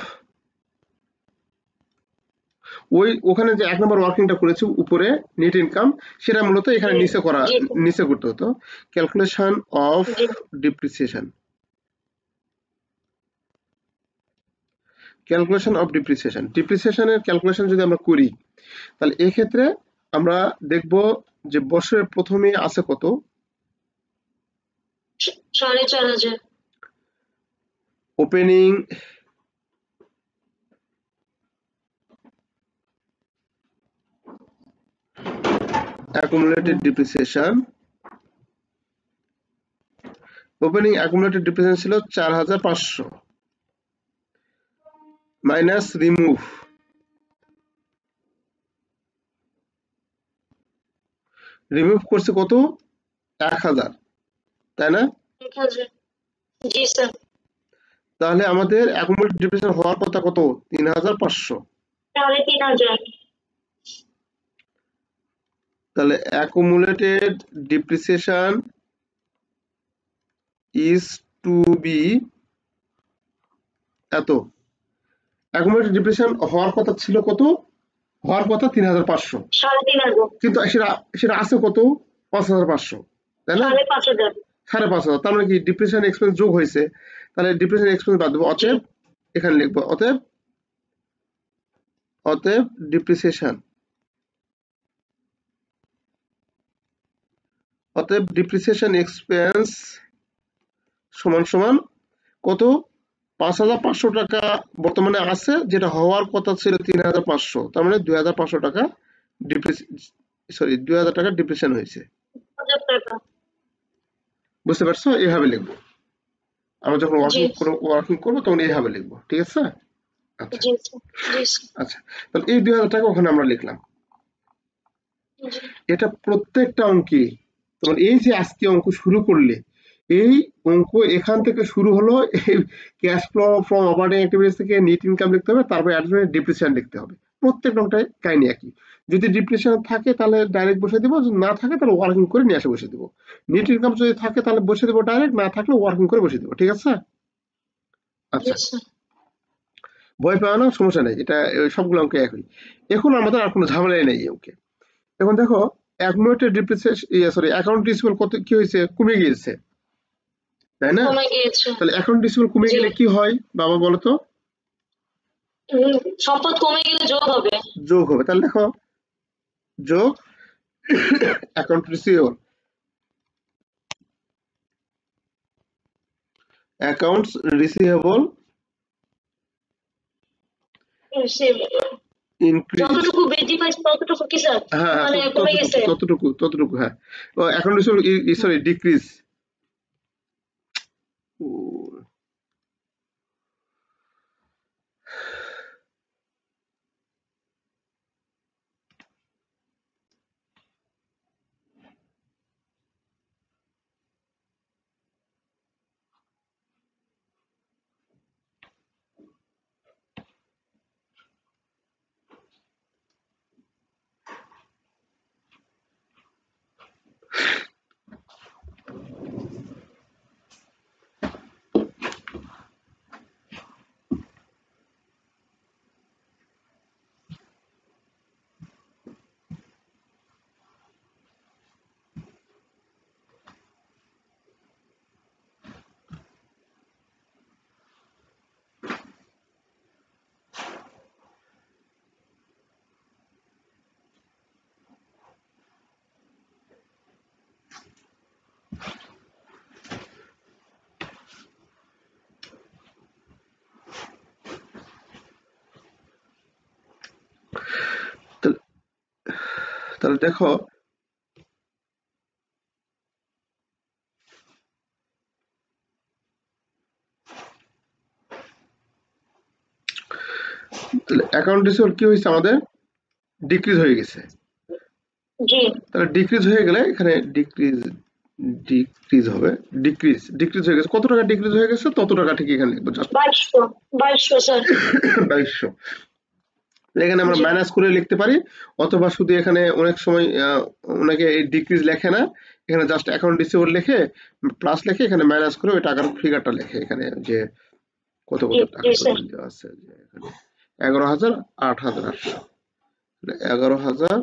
ওখানে যে 1 নম্বর ওয়ার্কিংটা করেছি উপরে নেট ইনকাম, সেটা মূলত এখানে নিচে করতে হতো, ক্যালকুলেশন অফ ডিপ্রিসিয়েশন, ডিপ্রিসিয়েশনের ক্যালকুলেশন যদি আমরা করি, তাহলে এই ক্ষেত্রে আমরা দেখব যে বছরের প্রথমে আছে কত, 4500 opening accumulated depreciation, opening accumulated depreciation ছিল 4500 মাইনাস রিমুভ করছে কত, 1000, তাই না? 1000। জি স্যার। তাহলে আমাদের accumulated depreciation হওয়ার কথা কত, 3500। 3500। তাহলে accumulated depreciation is to be এত, accumulated depreciation হওয়ার কথা ছিল কত, হওয়ার কথা 3500, 3500, কিন্তু সেটা আছে কত, 5500, তাই না? 5500। 5500, তার মানে কি ডিপ্রিসিয়েশন এক্সপেন্স যোগ হয়েছে, তাহলে ডিপ্রিসিয়েশন এক্সপেন্স বাদ দেবো, অতএব এখানে লিখবো অতএব ডিপ্রিসিয়েশন এক্সপেন্স সমান সমান কত, 5500 টাকা বর্তমানে আছে, যেটা হওয়ার কথা ছিল 3500, তার মানে 2500 টাকা 2000 টাকা ডিপ্রিসিয়েশন হয়েছে। বুঝতে পারছো? এইভাবে লিখবো আমরা যখন ওয়ার্কিং করবো তখন এইভাবে লিখবো, ঠিক আছে? আচ্ছা আচ্ছা, তাহলে এই 2000 টাকা ওখানে আমরা লিখলাম। এটা প্রত্যেকটা অঙ্কে তোমার এই যে আজকে অঙ্ক শুরু করলে, এই অঙ্ক এখান থেকে শুরু হলো, cash flow from operating activities থেকে নেট ইনকাম লিখতে হবে, তারপর অ্যাডিশনাল ডিপ্রিসিয়েশন লিখতে হবে। প্রত্যেক অঙ্কটাই কাহিনী একই। যদি ডিপ্রিসিয়েশন থাকে তাহলে ডাইরেক্ট বসে দিব, যদি না থাকে তাহলে ওয়ার্কিং করে নিয়ে আসে বসে দিব। নেট ইনকাম যদি থাকে তাহলে বসে দেবো ডাইরেক্ট, না থাকলে ওয়ার্কিং করে বসে দেবো, ঠিক আছে? আচ্ছা, ভয় পাওয়া না, সমস্যা নেই, এটা সবগুলো অঙ্ক একই। এখন আমাদের আর কোনো ঝামেলাই নেই এই অঙ্কে। এখন দেখো অ্যাকুমুলেটেড ডিপ্রিসিয়েশন অ্যাকাউন্ট রিসিভেবল কত কি হয়েছে, কমে গিয়েছে, তাই না? তাহলে অ্যাকাউন্ট রিসিভেবল কমে গেলে কি হয় বাবা বলো তো? সম্পদ কমে গেলে যোগ হবে। তাহলে দেখো যোগ account receivable, accounts receivable increase, যতটুকু বৃদ্ধি পাইছে ততটুকু কি স্যার? মানে কমে গেছে ততটুকু হ্যাঁ। অ্যাকাউন্ট রিসিভেবল ডিক্রিজ, তাহলে দেখো তাহলে অ্যাকাউন্ট রিসিভেবল কি হয়েছে আমাদের ডিক্রিজ হয়ে গেছে জি তাহলে ডিক্রিজ হয়ে গেলে এখানে ডিক্রিজ হবে ডিক্রিজ হয়ে গেছে কত টাকা ডিক্রিজ হয়ে গেছে তত টাকা ঠিক এখানে লিখবো জাস্ট 2200 স্যার 2200 এখানে আমরা জি মাইনাস করে লিখতে পারি অথবা শুধু এখানে অনেক সময় অনেকে এই ডিক্রিজ লেখে না এখানে জাস্ট অ্যাকাউন্ট রিসিভেবল লিখে প্লাস লিখে এখানে মাইনাস করে ওই টাকার ফিগারটা লেখে এখানে যে কত জি টাকা জি স্যার পর্যন্ত আছে যে এখানে 11,000 8,800 11,000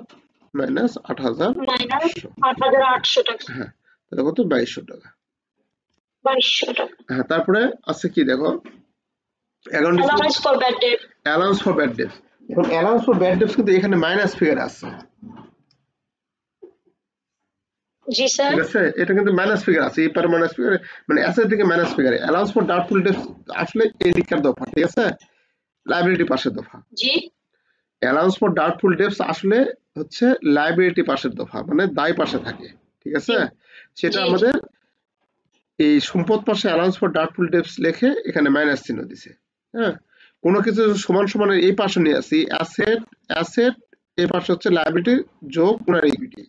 মাইনাস 8,800 মাইনাস 8800 টাকা হ্যাঁ তাহলে কত 2200 টাকা 2200 টাকা হ্যাঁ তারপরে আছে কি দেখো account allowance for bad debt allowance for bad dates এখন অ্যালাউন্স ফর ব্যাড ডেটস কিন্তু এখানে মাইনাস ফিগার আছে জি স্যার ঠিক আছে এটা কিন্তু মাইনাস ফিগার আছে এই পার মাইনাস ফিগার মানে অ্যাসেট থেকে minus figure allowance for doubtful dates আসলে এই দিককার দফা ঠিক আছে লায়াবিলিটি পাশের দফা জি অ্যালাউন্স ফর ডাউটফুল ডেটস আসলে হচ্ছে লায়াবিলিটি পাশের দফা মানে দায় পাশে থাকে ঠিক আছে সেটা জি আমাদের এই সম্পদ পাশে অ্যালাউন্স ফর ডাউটফুল ডেটস লিখে এখানে মাইনাস চিহ্ন দিছে হ্যাঁ কোনো কিছু সমান সমান এই পাশে নিয়ে আসি অ্যাসেট এই পাশে হচ্ছে লায়াবিলিটি যোগ ওনার ইকুইটি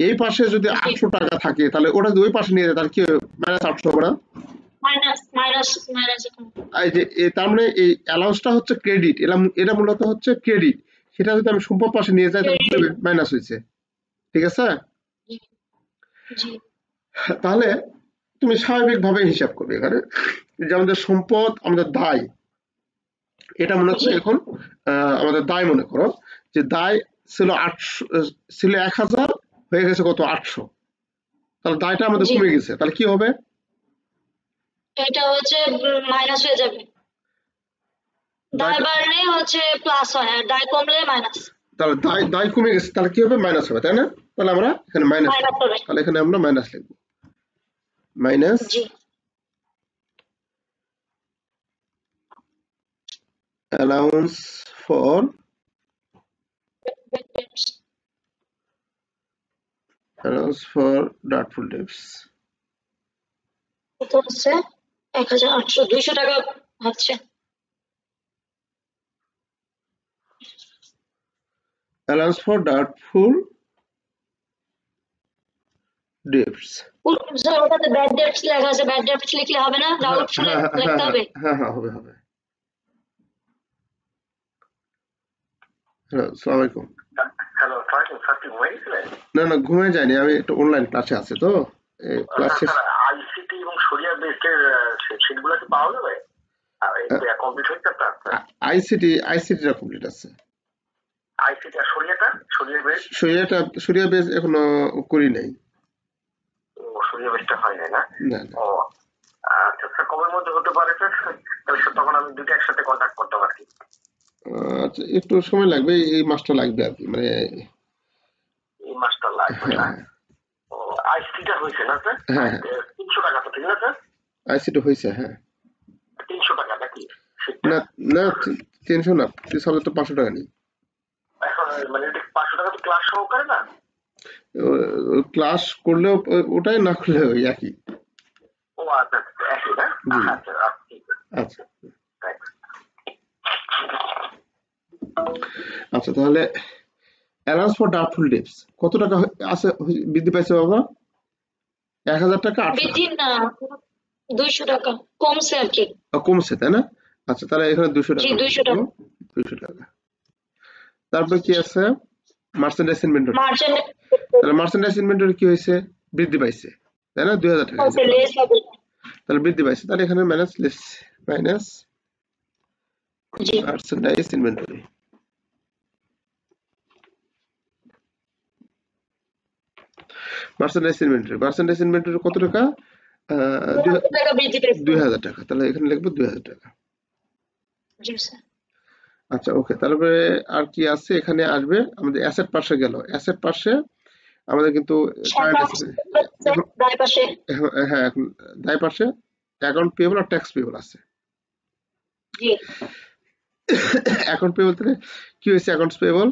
এই পাশে যদি 800 টাকা থাকে তাহলে ওটা যদি ওই পাশে নিয়ে যায় তাহলে কি মাইনাস 800 হবে না মাইনাস এই যে তার মানে এই অ্যালাউন্সটা হচ্ছে ক্রেডিট এটা মূলত হচ্ছে ক্রেডিট সেটা যদি আমি সম্পদ পাশে নিয়ে যাই তাহলে মাইনাস হয়েছে ঠিক আছে জি তাহলে তুমি স্বাভাবিকভাবে হিসাব করবে এখানে যে আমাদের সম্পদ আমাদের দায় এটা মনে করো এখন আমাদের দায় মনে করো যে দায় ছিল 800 ছিল 1000 হয়ে গেছে কত 800 তাহলে দায়টা আমাদের জি কমে গেছে তাহলে কি হবে এটা হচ্ছে মাইনাস হয়ে যাবে দায় দায়টা বাড়লে হচ্ছে প্লাস হয় আর দায় কমলে মাইনাস তাহলে দায় কমে গেছে তাহলে কি হবে মাইনাস হবে তাই না তাহলে আমরা এখানে মাইনাস মাইনাস হবে তাহলে এখানে আমরা মাইনাস লিখবো minus G allowance for doubtful debts কত হচ্ছে 1800 200 টাকা হচ্ছে allowance for doubtful debts sir ওটাতে ব্যাড ডেটস লেখা আছে ব্যাড ডেটস লিখলে হবে না ডাউটফুল লিখতে হবে হ্যাঁ হবে হ্যালো আসসালামু আলাইকুম হ্যালো স্যার কি ঘুমাইছিলেন না ঘুমিয়ে যায়নি আমি একটু অনলাইন ক্লাসে আছে তো ক্লাস শেষ আইসিটি এবং সরিয়া বেসের শীটগুলো কি পাওয়া যাবে কমপ্লিট হয়েছে আপনার আইসিটিটা কমপ্লিট আছে আইসিটি আর সরিয়া বেস এখনো করি নাই সরিয়া বেসটা হয় নাই না না ও আচ্ছা স্যার কবের মধ্যে হতে পারে স্যার তাহলে স্যার তখন আমি দুটো একসাথে কন্ট্যাক্ট করতে পারি আচ্ছা একটু সময় লাগবে এই মাসটা লাগবে আর কি মানে এই মাসটা লাগবে না ও আইসিটিটা হয়েছে না স্যার 300 টাকা তো ঠিক না স্যার আইসিটি হয়েছে হ্যাঁ 300 টাকা নাকি না 300 না 500 টাকা নেই এখন মানে 500 টাকা তো ক্লাস সহকারে না ক্লাস করলেও ওটাই না করলেও ওই একই ও আচ্ছা একই না আচ্ছা আচ্ছা আচ্ছা তাহলে অ্যালাউন্স ফর ডাউটফুল ডেটস কত টাকা আছে বৃদ্ধি পাইছে বাবা 1000 টাকা 800 বৃদ্ধি না 200 টাকা কমছে আর কি কমছে তাই না আচ্ছা তাহলে এখানে 200 টাকা জি 200 টাকা 200 টাকা তারপর কি আছে মার্চেন্ডাইজ ইনভেন্টরি তাহলে মার্চেন্ডাইজ ইনভেন্টরি কি হয়েছে বৃদ্ধি পাইছে তাই না 2000 টাকা তাহলে বৃদ্ধি পাইছে তাহলে এখানে মাইনাস জি মার্চেন্ডাইজ ইনভেন্টরি মার্চেন্ডাইজ ইনভেন্টরি কত টাকা 2000 টাকা তাহলে এখানে লিখবো 2000 টাকা জি স্যার আচ্ছা ওকে তারপরে আর কি আছে এখানে আসবে আমাদের অ্যাসেট পাশে গেল অ্যাসেট পাশে আমাদের কিন্তু দায় পাশে হ্যাঁ এখন দায় পাশে অ্যাকাউন্ট পেয়েবল আর ট্যাক্স পেয়েবল আছে জি অ্যাকাউন্ট পেয়েবল থেকে কি হয়েছে অ্যাকাউন্টস পেয়েবল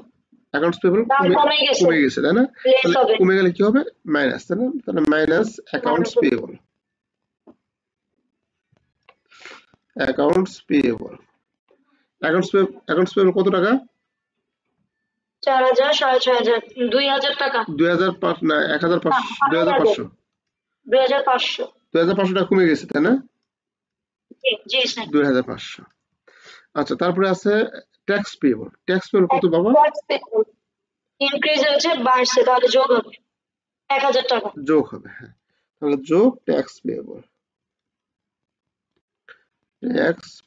অ্যাকাউন্টস পেয়েবল কমে গেছে তাই না, তাহলে কমে গেলে কি হবে মাইনাস, তাই না, তাহলে minus accounts payable, accounts payable কত টাকা, 4000 6500 2000 টাকা, 2005 না 1500 2500 টাকা কমে গেছে তাই না, জি স্যার 2500। আচ্ছা তারপরে আছে ট্যাক্স পেয়েবল কত বাবা, ইনক্রিজ হয়েছে বাড়ছে, তাহলে যোগ হবে 1000 টাকা, যোগ হবে, হ্যাঁ তাহলে যোগ ট্যাক্স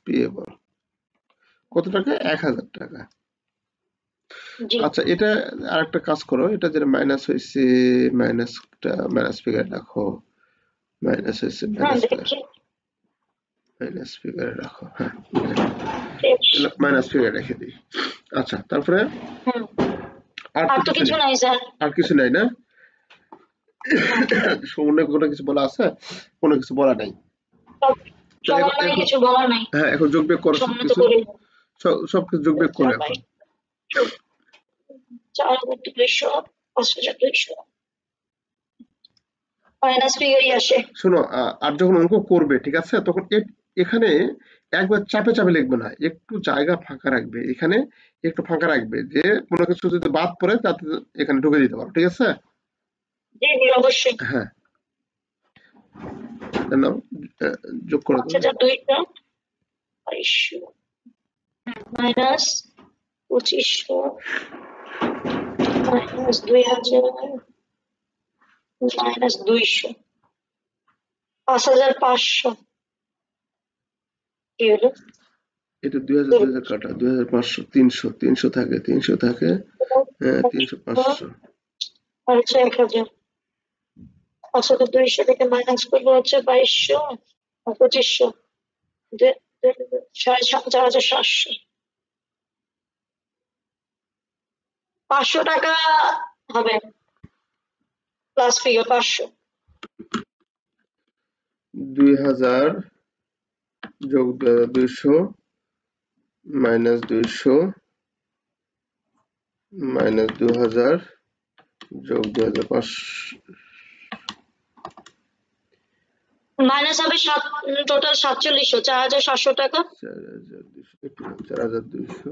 পেয়েবল কত টাকা 1000 টাকা। আচ্ছা এটা আরেকটা কাজ করো, এটা যেটা মাইনাস হয়েছে মাইনাস ফিগার রাখো, মাইনাস হয়েছে মাইনাস ফিগার রাখো, হ্যাঁ মাইনাস ফিগার রেখে দিই। আচ্ছা তারপরে আর কিছু নাই না, অন্য কোনো কিছু বলা আছে, কোনো কিছু বলা নাই, হ্যাঁ এখন যোগ বিয়োগ করো, সবকিছু যোগ বিয়োগ করো এখন। 4200 5200 মাইনাস ফিগারই আসে। শোনো আর যখন অঙ্ক করবে ঠিক আছে, তখন এখানে একবার চাপে চাপে লিখবে না, একটু জায়গা ফাঁকা রাখবে, এখানে একটু ফাঁকা রাখবে, যে কোনো কিছু যদি বাদ পড়ে তাতে এখানে ঢুকে দিতে পারো, ঠিক আছে, জি জি অবশ্যই, হ্যাঁ নাও যোগ করো, 5200 মাইনাস 2500 মাইনাস 2000 মাইনাস 200 5500 কি হলো, এটা 2000 কাটা 2500 300 থাকে 300 থাকে, 300 500 আর 1000 200 থেকে মাইনাস করবো হচ্ছে 2200 আর 2500 4700 500 টাকা হবে প্লাস ফিগার 500 2000 যোগ 200 মাইনাস 200 মাইনাস 2000 যোগ 2500 মাইনাস হবে টোটাল 4700 4700 টাকা 4200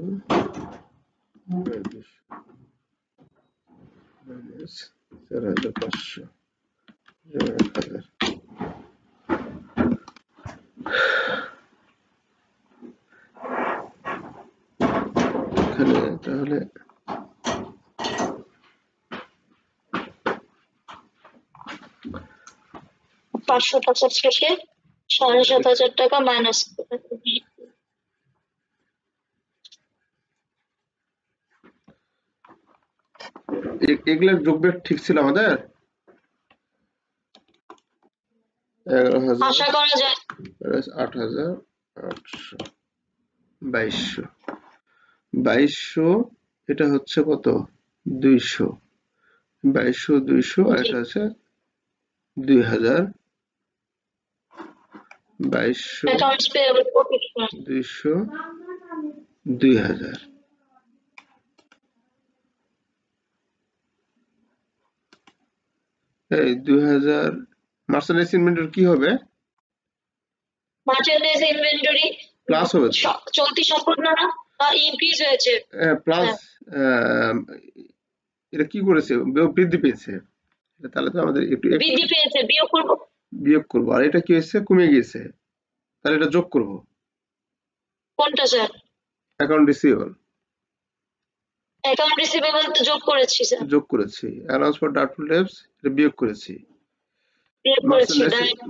মাইনাস 4500 1000 এখানে তাহলে 500 টাকা থেকে 7500 টাকা মাইনাস, এগুলোর যোগবিয়োগ ঠিক ছিল আমাদের, 11000 আশা করা যায় 8800 2200 এটা হচ্ছে কত 200 আর এটা হচ্ছে 2000 200 2000 এই 2000 মার্চেন্ডাইজ ইনভেন্টরি কি হবে, মার্চেন্ডাইজ ইনভেন্টরি প্লাস হবে, চলতি সম্পূর্ণ না ইনক্রিজ হয়েছে, প্লাস এটা কি করেছে বৃদ্ধি পেয়েছে, তাহলে তো আমাদের একটু বৃদ্ধি পেয়েছে বিয়োগ করব, আর এটা কি হয়েছে কমে গিয়েছে, তাহলে এটা যোগ করব, কোনটা স্যার, অ্যাকাউন্ট রিসিভেবল তো যোগ করেছি sir, allowance for doubtful dates এটা বিয়োগ করেছি,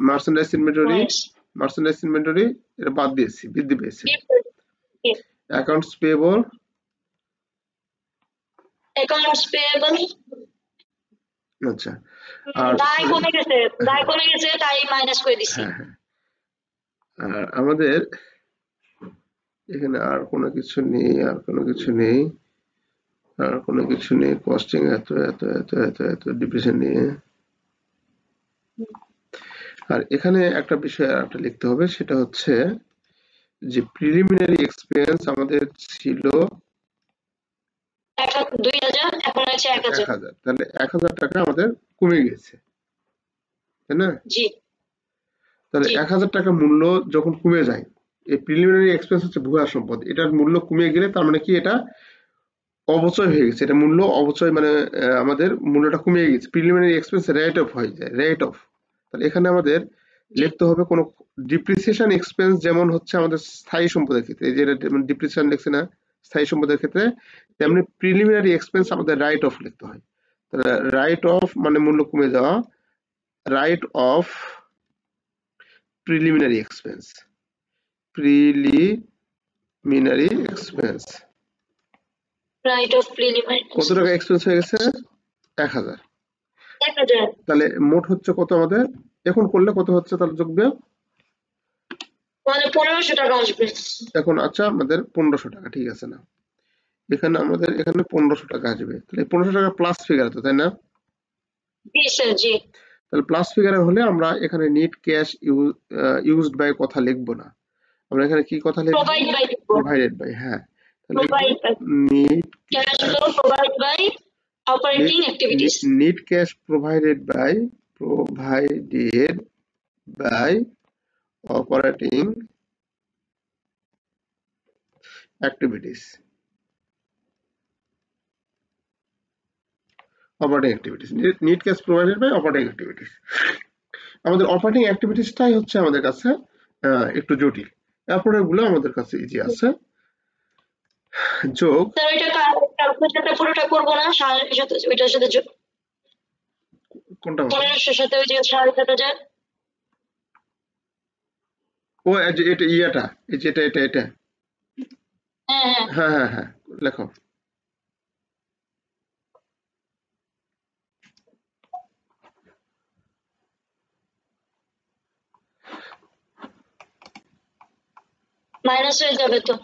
মার্চেন্ডাইজ ইনভেন্টরি এটা বাদ দিয়েছি, বৃদ্ধি পেয়েছে, অ্যাকাউন্টস পেয়েবল আচ্ছা, আর দায় কমে গেছে তাই মাইনাস করে দিছি, আর আমাদের এখানে আর কোনো কিছু নেই, কস্টিং এত ডিপ্রেশন নিয়ে, আর এখানে একটা বিষয় একটা লিখতে হবে, সেটা হচ্ছে যে প্রিলিমিনারি এক্সপেন্স আমাদের ছিল 2000 এখন আছে 1000। 1000, তাহলে 1000 টাকা আমাদের কমে গেছে, তাই না? জি তাহলে জি 1000 টাকা মূল্য যখন কমে যায়, এই প্রিলিমিনারি এক্সপেন্স হচ্ছে ভুয়া সম্পদ, এটার মূল্য কমে গেলে তার মানে কি এটা অবচয় হয়ে গেছে, এটা মূল্য অবচয়, মানে আমাদের মূল্যটা কমে গেছে, প্রিলিমিনারি এক্সপেন্স রেট অফ হয়ে যায়, রেট অফ। তাহলে এখানে আমাদের লিখতে হবে কোনো ডিপ্রিসিয়েশন এক্সপেন্স, যেমন হচ্ছে আমাদের স্থায়ী সম্পদের ক্ষেত্রে, এই যে ডিপ্রিসিয়েশন লিখছে না স্থায়ী সম্পদের ক্ষেত্রে, তেমনি প্রিলিমিনারি এক্সপেন্স আমাদের রাইট অফ লিখতে হয়। তাহলে রাইট অফ মানে মূল্য কমে যাওয়া, right of preliminary expense, preliminary expense right of preliminary কত টাকা এক্সপেন্স হয়ে গেছে? 1000। 1000। তাহলে মোট হচ্ছে কত আমাদের, এখন করলে কত হচ্ছে তাহলে যোগ বিয়োগ? মানে 1500 টাকা আসবে। এখন আচ্ছা আমাদের 1500 টাকা, ঠিক আছে না, এখানে আমাদের এখানে 1500 টাকা আসবে, তাহলে 1500 টাকা প্লাস ফিগার তো, তাই না? জি স্যার জি। তাহলে প্লাস ফিগারে হলে আমরা এখানে নিট ক্যাশ ইউজড বাই কথা লিখবো না, আমরা এখানে কি কথা লিখবো? Provide by provided by. হ্যাঁ, তাহলে provide by net cash flow provide by operating activities. Net cash provided by operating activities, net cash provided by operating activities. আমাদের অপারেটিং অ্যাক্টিভিটিসটাই হচ্ছে আমাদের কাছে একটু জটিল, এরপরে গুলো আমাদের কাছে ইজি আছে। যোগ, স্যার ওইটা ক্যালকুলেট সাথে পুরোটা করব না, সাথে ওইটার সাথে কোনটা? 1500 সাথে ওই যে 7500। ও এই যে এটা ইয়াটা, এই যে এটা হ্যাঁ হ্যাঁ হ্যাঁ হ্যাঁ হ্যাঁ, লেখো। মাইনাস হয়ে যাবে তো।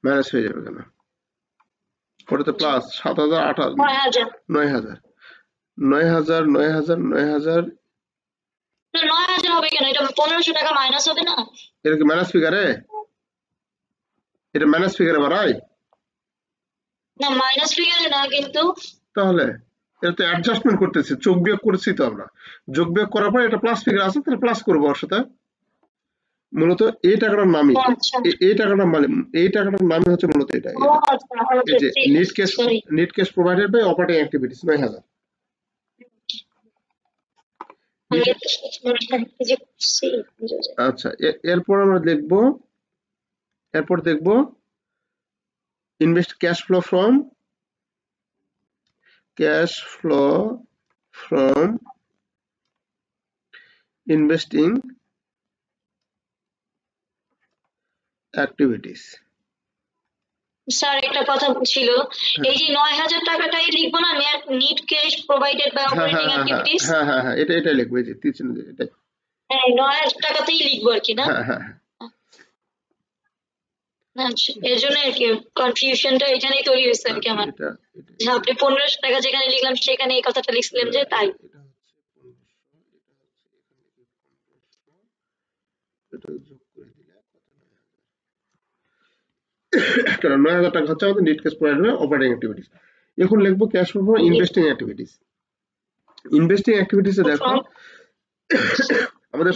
মাইনাস হয়ে যাবে কেন? ওটা তো প্লাস 7000 8000 9000 9000 9000 9000 9000, 9000 হবে কেন? এটা 1500 টাকা মাইনাস হবে না? এটা কি মাইনাস ফিগারে? এটা মাইনাস ফিগারে বাড়ায় না মাইনাস ফিগারে না কিন্তু। তাহলে এটা তো অ্যাডজাস্টমেন্ট করতেছি, যোগ বিয়োগ করেছি তো আমরা, যোগ বিয়োগ করার পর এটা প্লাস ফিগার আছে, তাহলে প্লাস করবো ওর সাথে। মূলত এই টাকাটার নামই, আচ্ছা এই টাকাটার মানে এই টাকাটার নামই হচ্ছে মূলত এটা, ও আচ্ছা এই যে sorry net cash provided by operating activities 9000। আচ্ছা এরপর আমরা দেখবো, invest cash flow from investing activities. Sir একটা কথা ছিল, এই যে 9000 টাকাটাই লিখবো না, net cash provided by operating activities? হ্যাঁ এটা লিখবো, এই যে এটাই, হ্যাঁ 9000 টাকাতেই লিখবো আর কি না? হ্যাঁ আচ্ছা এর জন্য আর কি কনফিউশনটা এখানেই তৈরি হয়েছে আর কি আমার, যে আপনি 1500 টাকা যেখানে লিখলাম সেখানে এই কথাটা লিখছিলেন যে তাই। এটা যোগ করে দিলে 9000 টাকা হচ্ছে আমাদের net cash provided by operating activities. এখন লিখবো cash flow from investing activities. Investing অ্যাক্টিভিটিসে দেখো আমাদের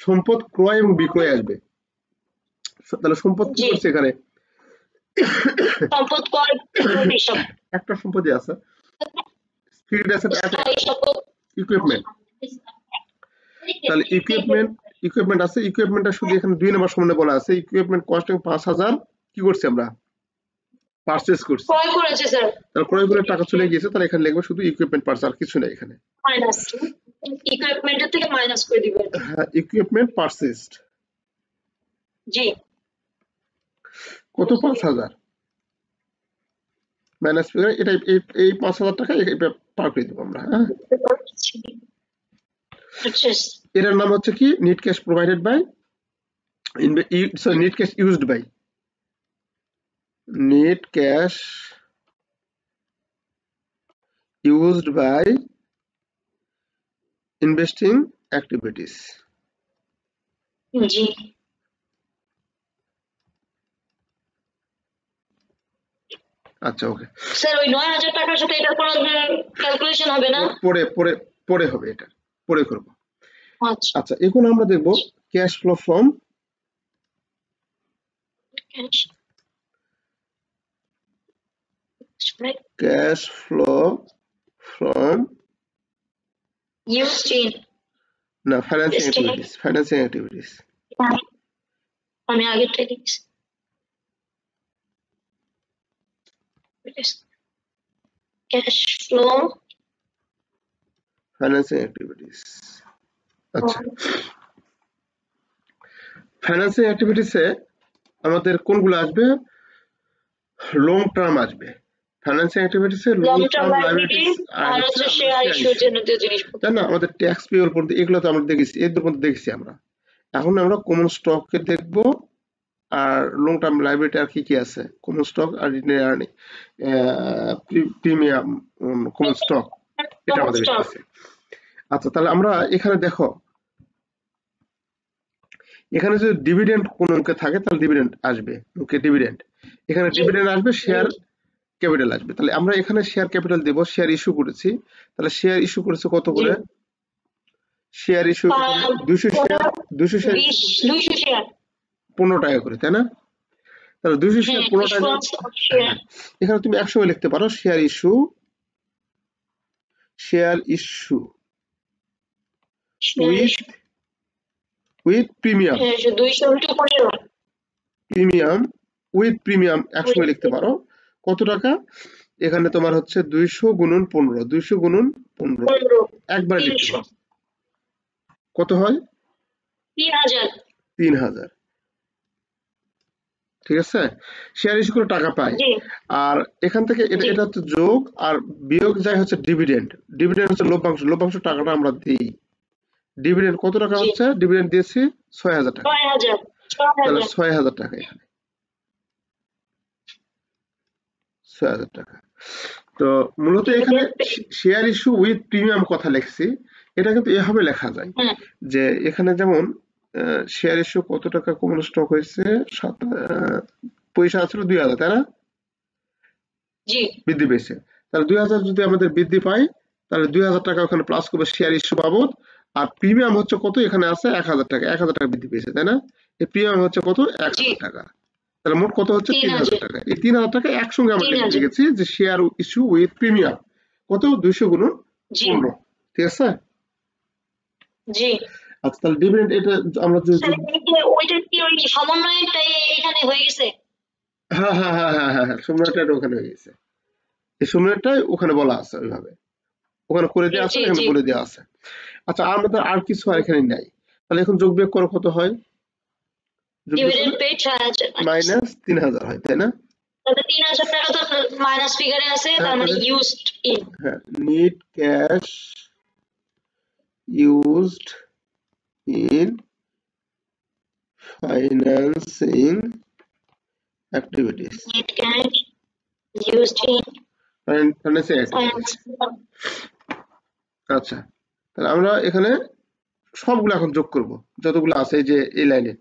সম্পদ ক্রয় এবং বিক্রয় আসবে, তাহলে সম্পদ কি করছে এখানে? সম্পদ ক্রয় হিসাব একটা সম্পত্তি আছে, ফিক্সড অ্যাসেট ইকুইপমেন্ট, তাহলে ইকুইপমেন্ট আছে, ইকুইপমেন্টটা শুধু এখানে 2 নম্বর সমানে বলা আছে, ইকুইপমেন্ট কস্টিং 5000 কি করছি আমরা? পারচেজ করছি, ক্রয় করেছে স্যার, তাহলে ক্রয় করে টাকা চলে গিয়েছে, তাহলে এখানে লিখবো শুধু ইকুইপমেন্ট পারচেজ, আর কিছু নেই এখানে, মাইনাস ইকুইপমেন্টের থেকে মাইনাস করে দিব। হ্যাঁ ইকুইপমেন্ট পারচেজড জি কত? 5000 মাইনাস ফিগার, এটা এই 5000 টাকা পার করে দেবো আমরা। হ্যাঁ এটার নাম হচ্ছে কি? Net cash provided by net cash used by, net cash used by investing activities. জি আচ্ছা ওকে, স্যার ওই 9,000 টাকার সাথে এটার কোনো ক্যালকুলেশন হবে না? পরে পরে পরে হবে, এটা পরে করব। আচ্ছা, আচ্ছা এখন আমরা দেখব cash flow from cash flow from used in না financing Estimate. Activities, financing activities. আমি আগেরটা লিখছি। Cash flow financing activities. আচ্ছা ফাইন্যান্সিং অ্যাক্টিভিটিসে আমাদের কোনগুলো আসবে? লং টার্ম আসবে ফাইন্যান্সিং অ্যাক্টিভিটিসে, লং টার্ম লায়াবিলিটিস আর হচ্ছে শেয়ার ইস্যুর জন্য যে জিনিস। তাই না? আমাদের ট্যাক্স পেয়েবল পর্যন্ত এগুলো তো আমরা দেখেছি, এর পর্যন্ত দেখেছি আমরা। এখন আমরা কমন স্টককে দেখব আর লং টার্ম লায়াবিলিটি আর কি কি আছে, কমন স্টক আর আর্নিং, প্রিমিয়াম কমন স্টক, এটা আমাদের দেখতেছি। আচ্ছা তাহলে আমরা এখানে দেখো, এখানে যদি ডিভিডেন্ড কোন অঙ্কে থাকে তাহলে ডিভিডেন্ড আসবে, ওকে ডিভিডেন্ড এখানে ডিভিডেন্ড আসবে, শেয়ার ক্যাপিটাল আসবে। তাহলে আমরা এখানে শেয়ার ক্যাপিটাল দেব, শেয়ার ইস্যু করেছি, তাহলে শেয়ার ইস্যু করেছে কত করে? শেয়ার ইস্যু 200 শেয়ার, 200 শেয়ার 15 টাকা করে, তাই না? তাহলে 200 শেয়ার 15 টাকা। এখানে তুমি 100 লিখতে পারো, share issue, share issue with premium, premium with premium 100 লিখতে পারো। কত টাকা? এখানে তোমার হচ্ছে 200 গুণন 15, 200 গুণন 15 একবার লিখতে পারো। কত হয়? 3000। ঠিক আছে, শেয়ার ইস্যু করে টাকা পায়। আর এখান থেকে এটা হচ্ছে যোগ, আর বিয়োগ যায় হচ্ছে ডিভিডেন্ড। ডিভিডেন্ড হচ্ছে লভ্যাংশ, লভ্যাংশ টাকাটা আমরা দিই। ডিভিডেন্ড কত টাকা হচ্ছে? ডিভিডেন্ড দিয়েছি 6000 টাকা, তাহলে 6000 টাকা, এখানে 6000 টাকা। তো মূলত এখানে শেয়ার ইস্যু উইথ প্রিমিয়াম কথা লিখছি, এটা কিন্তু এভাবে লেখা যায় যে এখানে যেমন শেয়ার ইস্যু কত টাকা কমন স্টক হয়েছে, পয়সা ছিল 2000, তাই না? বৃদ্ধি পেয়েছে, তাহলে 2000 যদি আমাদের বৃদ্ধি পাই তাহলে 2000 টাকা ওখানে প্লাস করবে শেয়ার ইস্যু বাবদ। আর প্রিমিয়াম হচ্ছে কত? এখানে আছে 1000 টাকা, 1000 টাকা বৃদ্ধি পেয়েছে, তাই না? এই প্রিমিয়াম হচ্ছে কত? 1000 টাকা। তাহলে মোট কত হচ্ছে? 3000 টাকা। এই 3000 টাকা একসঙ্গে আমরা লিখেছি যে শেয়ার ইস্যু উইথ প্রিমিয়াম কত? 200 গুণন 15, ঠিক আছে? আচ্ছা তাহলে ডিভিডেন্ড এটা আমরা ওইটা কি ওই সমন্বয়টাই এখানে হয়ে গেছে? হ্যাঁ হ্যাঁ হ্যাঁ হ্যাঁ হ্যাঁ, সমন্বয়টা ওখানে হয়ে গেছে, এই সমন্বয়টাই ওখানে বলা আছে, ওইভাবে ওখানে করে দেওয়া আছে, এখানে বলে দেওয়া আছে। আচ্ছা আমাদের আর কিছু আর এখানে নাই, তাহলে এখন যোগ বিয়োগ করো, কত হয়? ডিভিডেন্ড পেড মাইনাস 3000 হয়, তাই না? তাহলে 3000 টাকা তো মাইনাস ফিগারে আছে, তার মানে ইউজড ইন। হ্যাঁ, net cash used in financing activities, net cash used in financing activities. আচ্ছা তাহলে আমরা এখানে সবগুলো এখন যোগ করব, যতগুলো আছে এই যে এই লাইনে,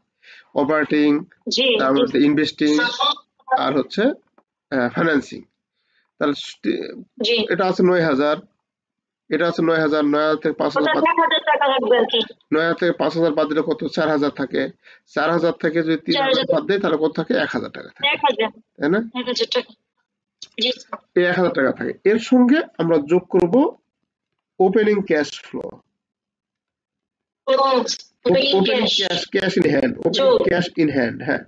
অপারেটিং, তারপর ইনভেস্টিং, আর হচ্ছে ফাইন্যান্সিং। তাহলে এটা আছে 9000, এটা আছে 9000, 9000 থেকে 5000, 9000 থেকে 5000 বাদ দিলে কত? 4000 থাকে। 4000 থেকে যদি 3000 বাদ দেয় তাহলে কত থাকে? 1000 টাকা থাকে, তাই না? এই 1000 টাকা থাকে। এর সঙ্গে আমরা যোগ করব opening cash flow, opening cash in hand, opening cash in hand, হ্যাঁ,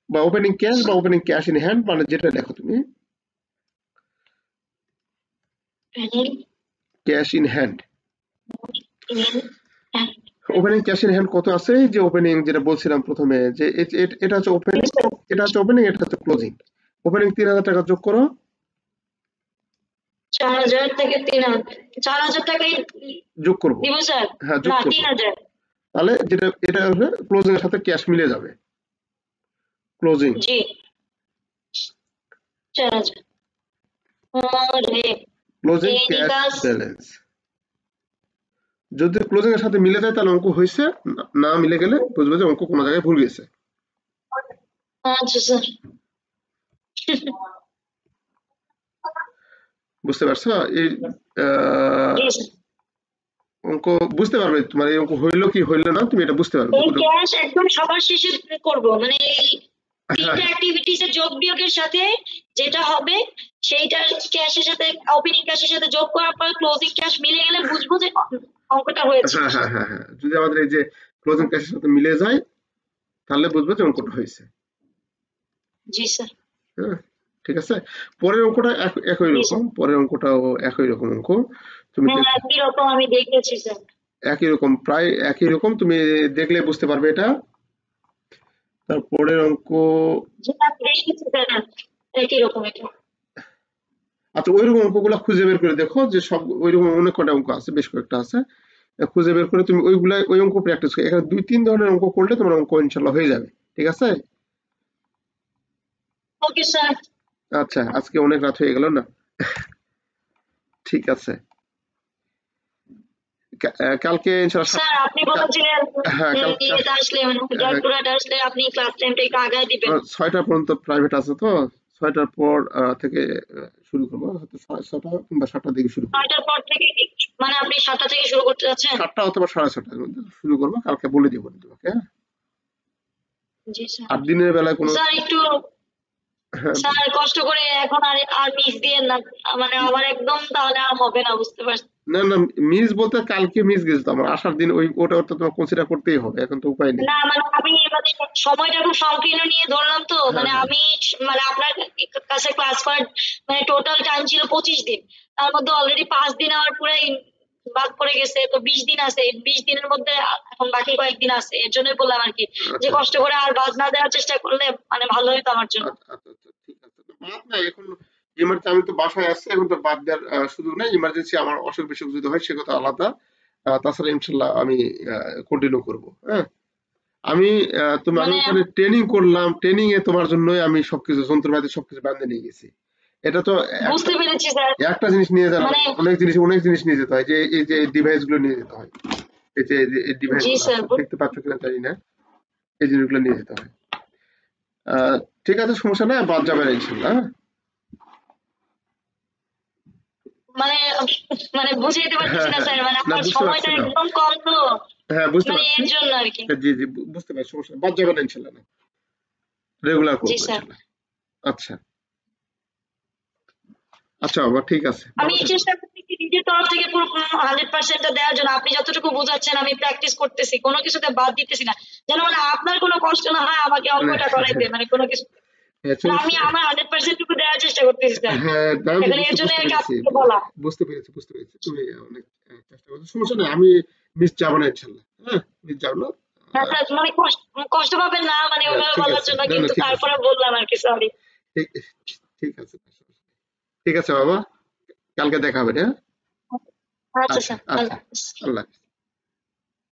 বা ওপেনিং ক্যাশ বা ওপেনিং ক্যাশ ইন হ্যান্ড, মানে যেটা দেখো তুমি, cash in hand. Opening cash in hand কত আছে? যে ওপেনিং যেটা বলছিলাম প্রথমে, যে এটা হচ্ছে ওপেনিং, এটা হচ্ছে ওপেনিং, এটা হচ্ছে ক্লোজিং। ওপেনিং 3000 টাকা যোগ করো, 4000 থেকে 4000 টাকাই যোগ করব। দিব স্যার? হ্যাঁ যোগ করব, 3000। তাহলে যেটা এটা হবে ক্লোজিং এর সাথে ক্যাশ মিলে যাবে, ক্লোজিং। জি 4000 ক্লোজিং ক্যাশ ব্যালেন্স। যদি ক্লোজিং এর সাথে মিলে যায় তাহলে অঙ্ক হয়েছে, না মিলে গেলে বুঝবে যে অঙ্ক কোনো জায়গায় ভুল গেছে। আচ্ছা স্যার। বুঝতে পারছো? এই জি স্যার। অঙ্ক বুঝতে পারবে, তোমার এই অঙ্ক হইলো কি হইলো না তুমি এটা বুঝতে পারবে। এই ক্যাশ একদম সবার শেষে করব, মানে এই হ্যাঁ তিনটা অ্যাক্টিভিটিস এর যোগ বিয়োগের সাথে যেটা হবে সেইটা ক্যাশের সাথে, ওপেনিং ক্যাশের সাথে যোগ করার পর ক্লোজিং ক্যাশ মিলে গেলে বুঝবো যে অঙ্কটা হয়েছে। হ্যাঁ হ্যাঁ হ্যাঁ হ্যাঁ, যদি আমাদের এই যে ক্লোজিং ক্যাশের সাথে মিলে যায় তাহলে বুঝবো যে অঙ্কটা হয়েছে। জি স্যার। হ্যাঁ, ঠিক আছে। পরের অঙ্কটা একই জি রকম, স্যার। পরের অঙ্কটাও একই রকম অঙ্ক। তুমি হ্যাঁ একই রকম আমি দেখেছি স্যার। একই রকম, প্রায় একই রকম, তুমি দেখলে বুঝতে পারবে এটা। তারপরের অঙ্ক, জি আমি দেখেছি স্যার, একই রকম এটা। আচ্ছা ওই রকম অঙ্কগুলো খুঁজে বের করে দেখো, যে সব ওই রকম অনেক কটা অঙ্ক আছে, বেশ কয়েকটা আছে, খুঁজে বের করে তুমি ওইগুলা ওই অঙ্ক প্র্যাকটিস করো। এখানে 2-3 ধরনের অঙ্ক করলে তোমার অঙ্ক ইনশাল্লাহ হয়ে যাবে। ঠিক আছে? Okay sir. আচ্ছা, আজকে অনেক রাত হয়ে গেল না? ঠিক আছে, কালকে ইনশাল্লাহ স্যার আপনি বলেছিলেন হ্যাঁ কালকে ইয়েতে আসলে মানে জয়পুরহাটে আসলে আপনি ক্লাস টাইমটা একটু আগায় দিবেন। 6টা পর্যন্ত প্রাইভেট আছে, তো 6টার পর থেকে শুরু করবো, হয়তো 6টা কিংবা 7টার দিকে শুরু করবো। 6টার পর থেকে মানে আপনি 7টা থেকে শুরু করতে যাচ্ছেন? 7টা অথবা 6:30টার মধ্যে শুরু করবো, কালকে বলে দিব তোমাকে। হ্যাঁ, জি স্যার। আর দিনের বেলায় কোনো স্যার একটু হ্যাঁ স্যার কষ্ট করে এখন আর মিস দিয়েন না, মানে আমার একদম তাহলে আর হবে না, বুঝতে পারছি। না না, মিস বলতে কালকে মিস গেছে তো আমার আসার দিন, ওটা তো তোমার কনসিডার করতেই হবে, এখন তো উপায় নেই। না মানে আমি মানে সময়টা খুব সংকীর্ণ নিয়ে ধরলাম তো, হ্যাঁ মানে হ্যাঁ আমি মানে আপনার কাছে ক্লাস করার মানে টোটাল টাইম ছিল 25 দিন, তার মধ্যে অলরেডি 5 দিন আমার পুরো বাদ পড়ে গেছে, তো 20 দিন আছে, 20 দিনের মধ্যে এখন বাকি কয়েকদিন আছে, এর জন্যই বললাম আর কি, যে আচ্ছা কষ্ট করে আর বাদ না দেওয়ার চেষ্টা করলে মানে ভালো হতো আমার জন্য। আচ্ছা আচ্ছা আচ্ছা, ঠিক আছে। তো বাদ না এখন, ইমার্জেন্সি আমি তো বাসায় আসছি, এখন তো বাদ দেওয়ার সুযোগ নাই। ইমার্জেন্সি আমার অসুখ বিসুখ যদি হয় সে কথা আলাদা, তাছাড়া ইনশাল্লাহ আমি কন্টিনিউ করব। হ্যাঁ, আমি আমি মানে ওখানে ট্রেনিং করলাম, ট্রেনিং এ তোমার জন্যই আমি সবকিছু যন্ত্রপাতি সবকিছু বান্ধে নিয়ে গেছি। এটা তো একটা বুঝতে পেরেছি স্যার। একটা জিনিস নিয়ে যাওয়া, মানে অনেক জিনিস নিয়ে যেতে হয়, যে এই যে ডিভাইস গুলো নিয়ে যেতে হয়, এই যে এই ডিভাইস জি গুলো স্যার। আছে দেখতে পাচ্ছ কিনা জানি না, এই জিনিসগুলো নিয়ে যেতে হয়। ঠিক আছে, সমস্যা নাই, বাদ যাবে না ইনশাল্লাহ। হ্যাঁ? মানে মানে বুঝাইতে পারতেছি হ্যাঁ না হ্যাঁ, স্যার, মানে না আমার বুঝতে সময়টা পারছি না। একদম কম তো, হ্যাঁ বুঝতে মানে পারছি। এর জন্য আর কি। জি জি, বুঝতে পারছি, সমস্যা নেই, বাদ যাবে না ইনশাল্লাহ, না রেগুলার জি করবো স্যার। ইনশাল্লাহ। আচ্ছা আচ্ছা বাবা, ঠিক আছে, আমি ভালো থেকো। চেষ্টা করতেছি নিজের তরফ থেকে পুরো 100% দেওয়ার জন্য, আপনি যতটুকু বোঝাচ্ছেন আমি প্র্যাকটিস করতেছি, কোনো কিছুতে বাদ দিতেছি না, যেন মানে আপনার কোনো কষ্ট না হয় আমাকে মানে অঙ্কটা করাইতে, মানে কোনো কিছু হ্যাঁ, মানে আমি আমার 100% টুকু দেওয়ার চেষ্টা করতেছি স্যার, হ্যাঁ, আমি এখন এর জন্য বুঝতে আর কি পেরেছি, আপনাকে বলা। বুঝতে পেরেছি তুমি অনেক চেষ্টা করছো, সমস্যা নেই, আমি মিস যাবো না ইনশাল্লাহ। হ্যাঁ, মিস যাবো না। হ্যাঁ স্যার, মানে কষ্ট পাবেন না মানে হ্যাঁ, ওভাবে ঠিক বলার আছে, জন্য, না না, কিন্তু ঠিক আছে, তারপরে বললাম আর কি, সরি। ঠিক ঠিক আছে, ঠিক আছে বাবা, কালকে দেখা হবে। হ্যাঁ, আচ্ছা আচ্ছা স্যার, আচ্ছা, আল্লাহ হাফেজ। আল্লাহ হাফেজ।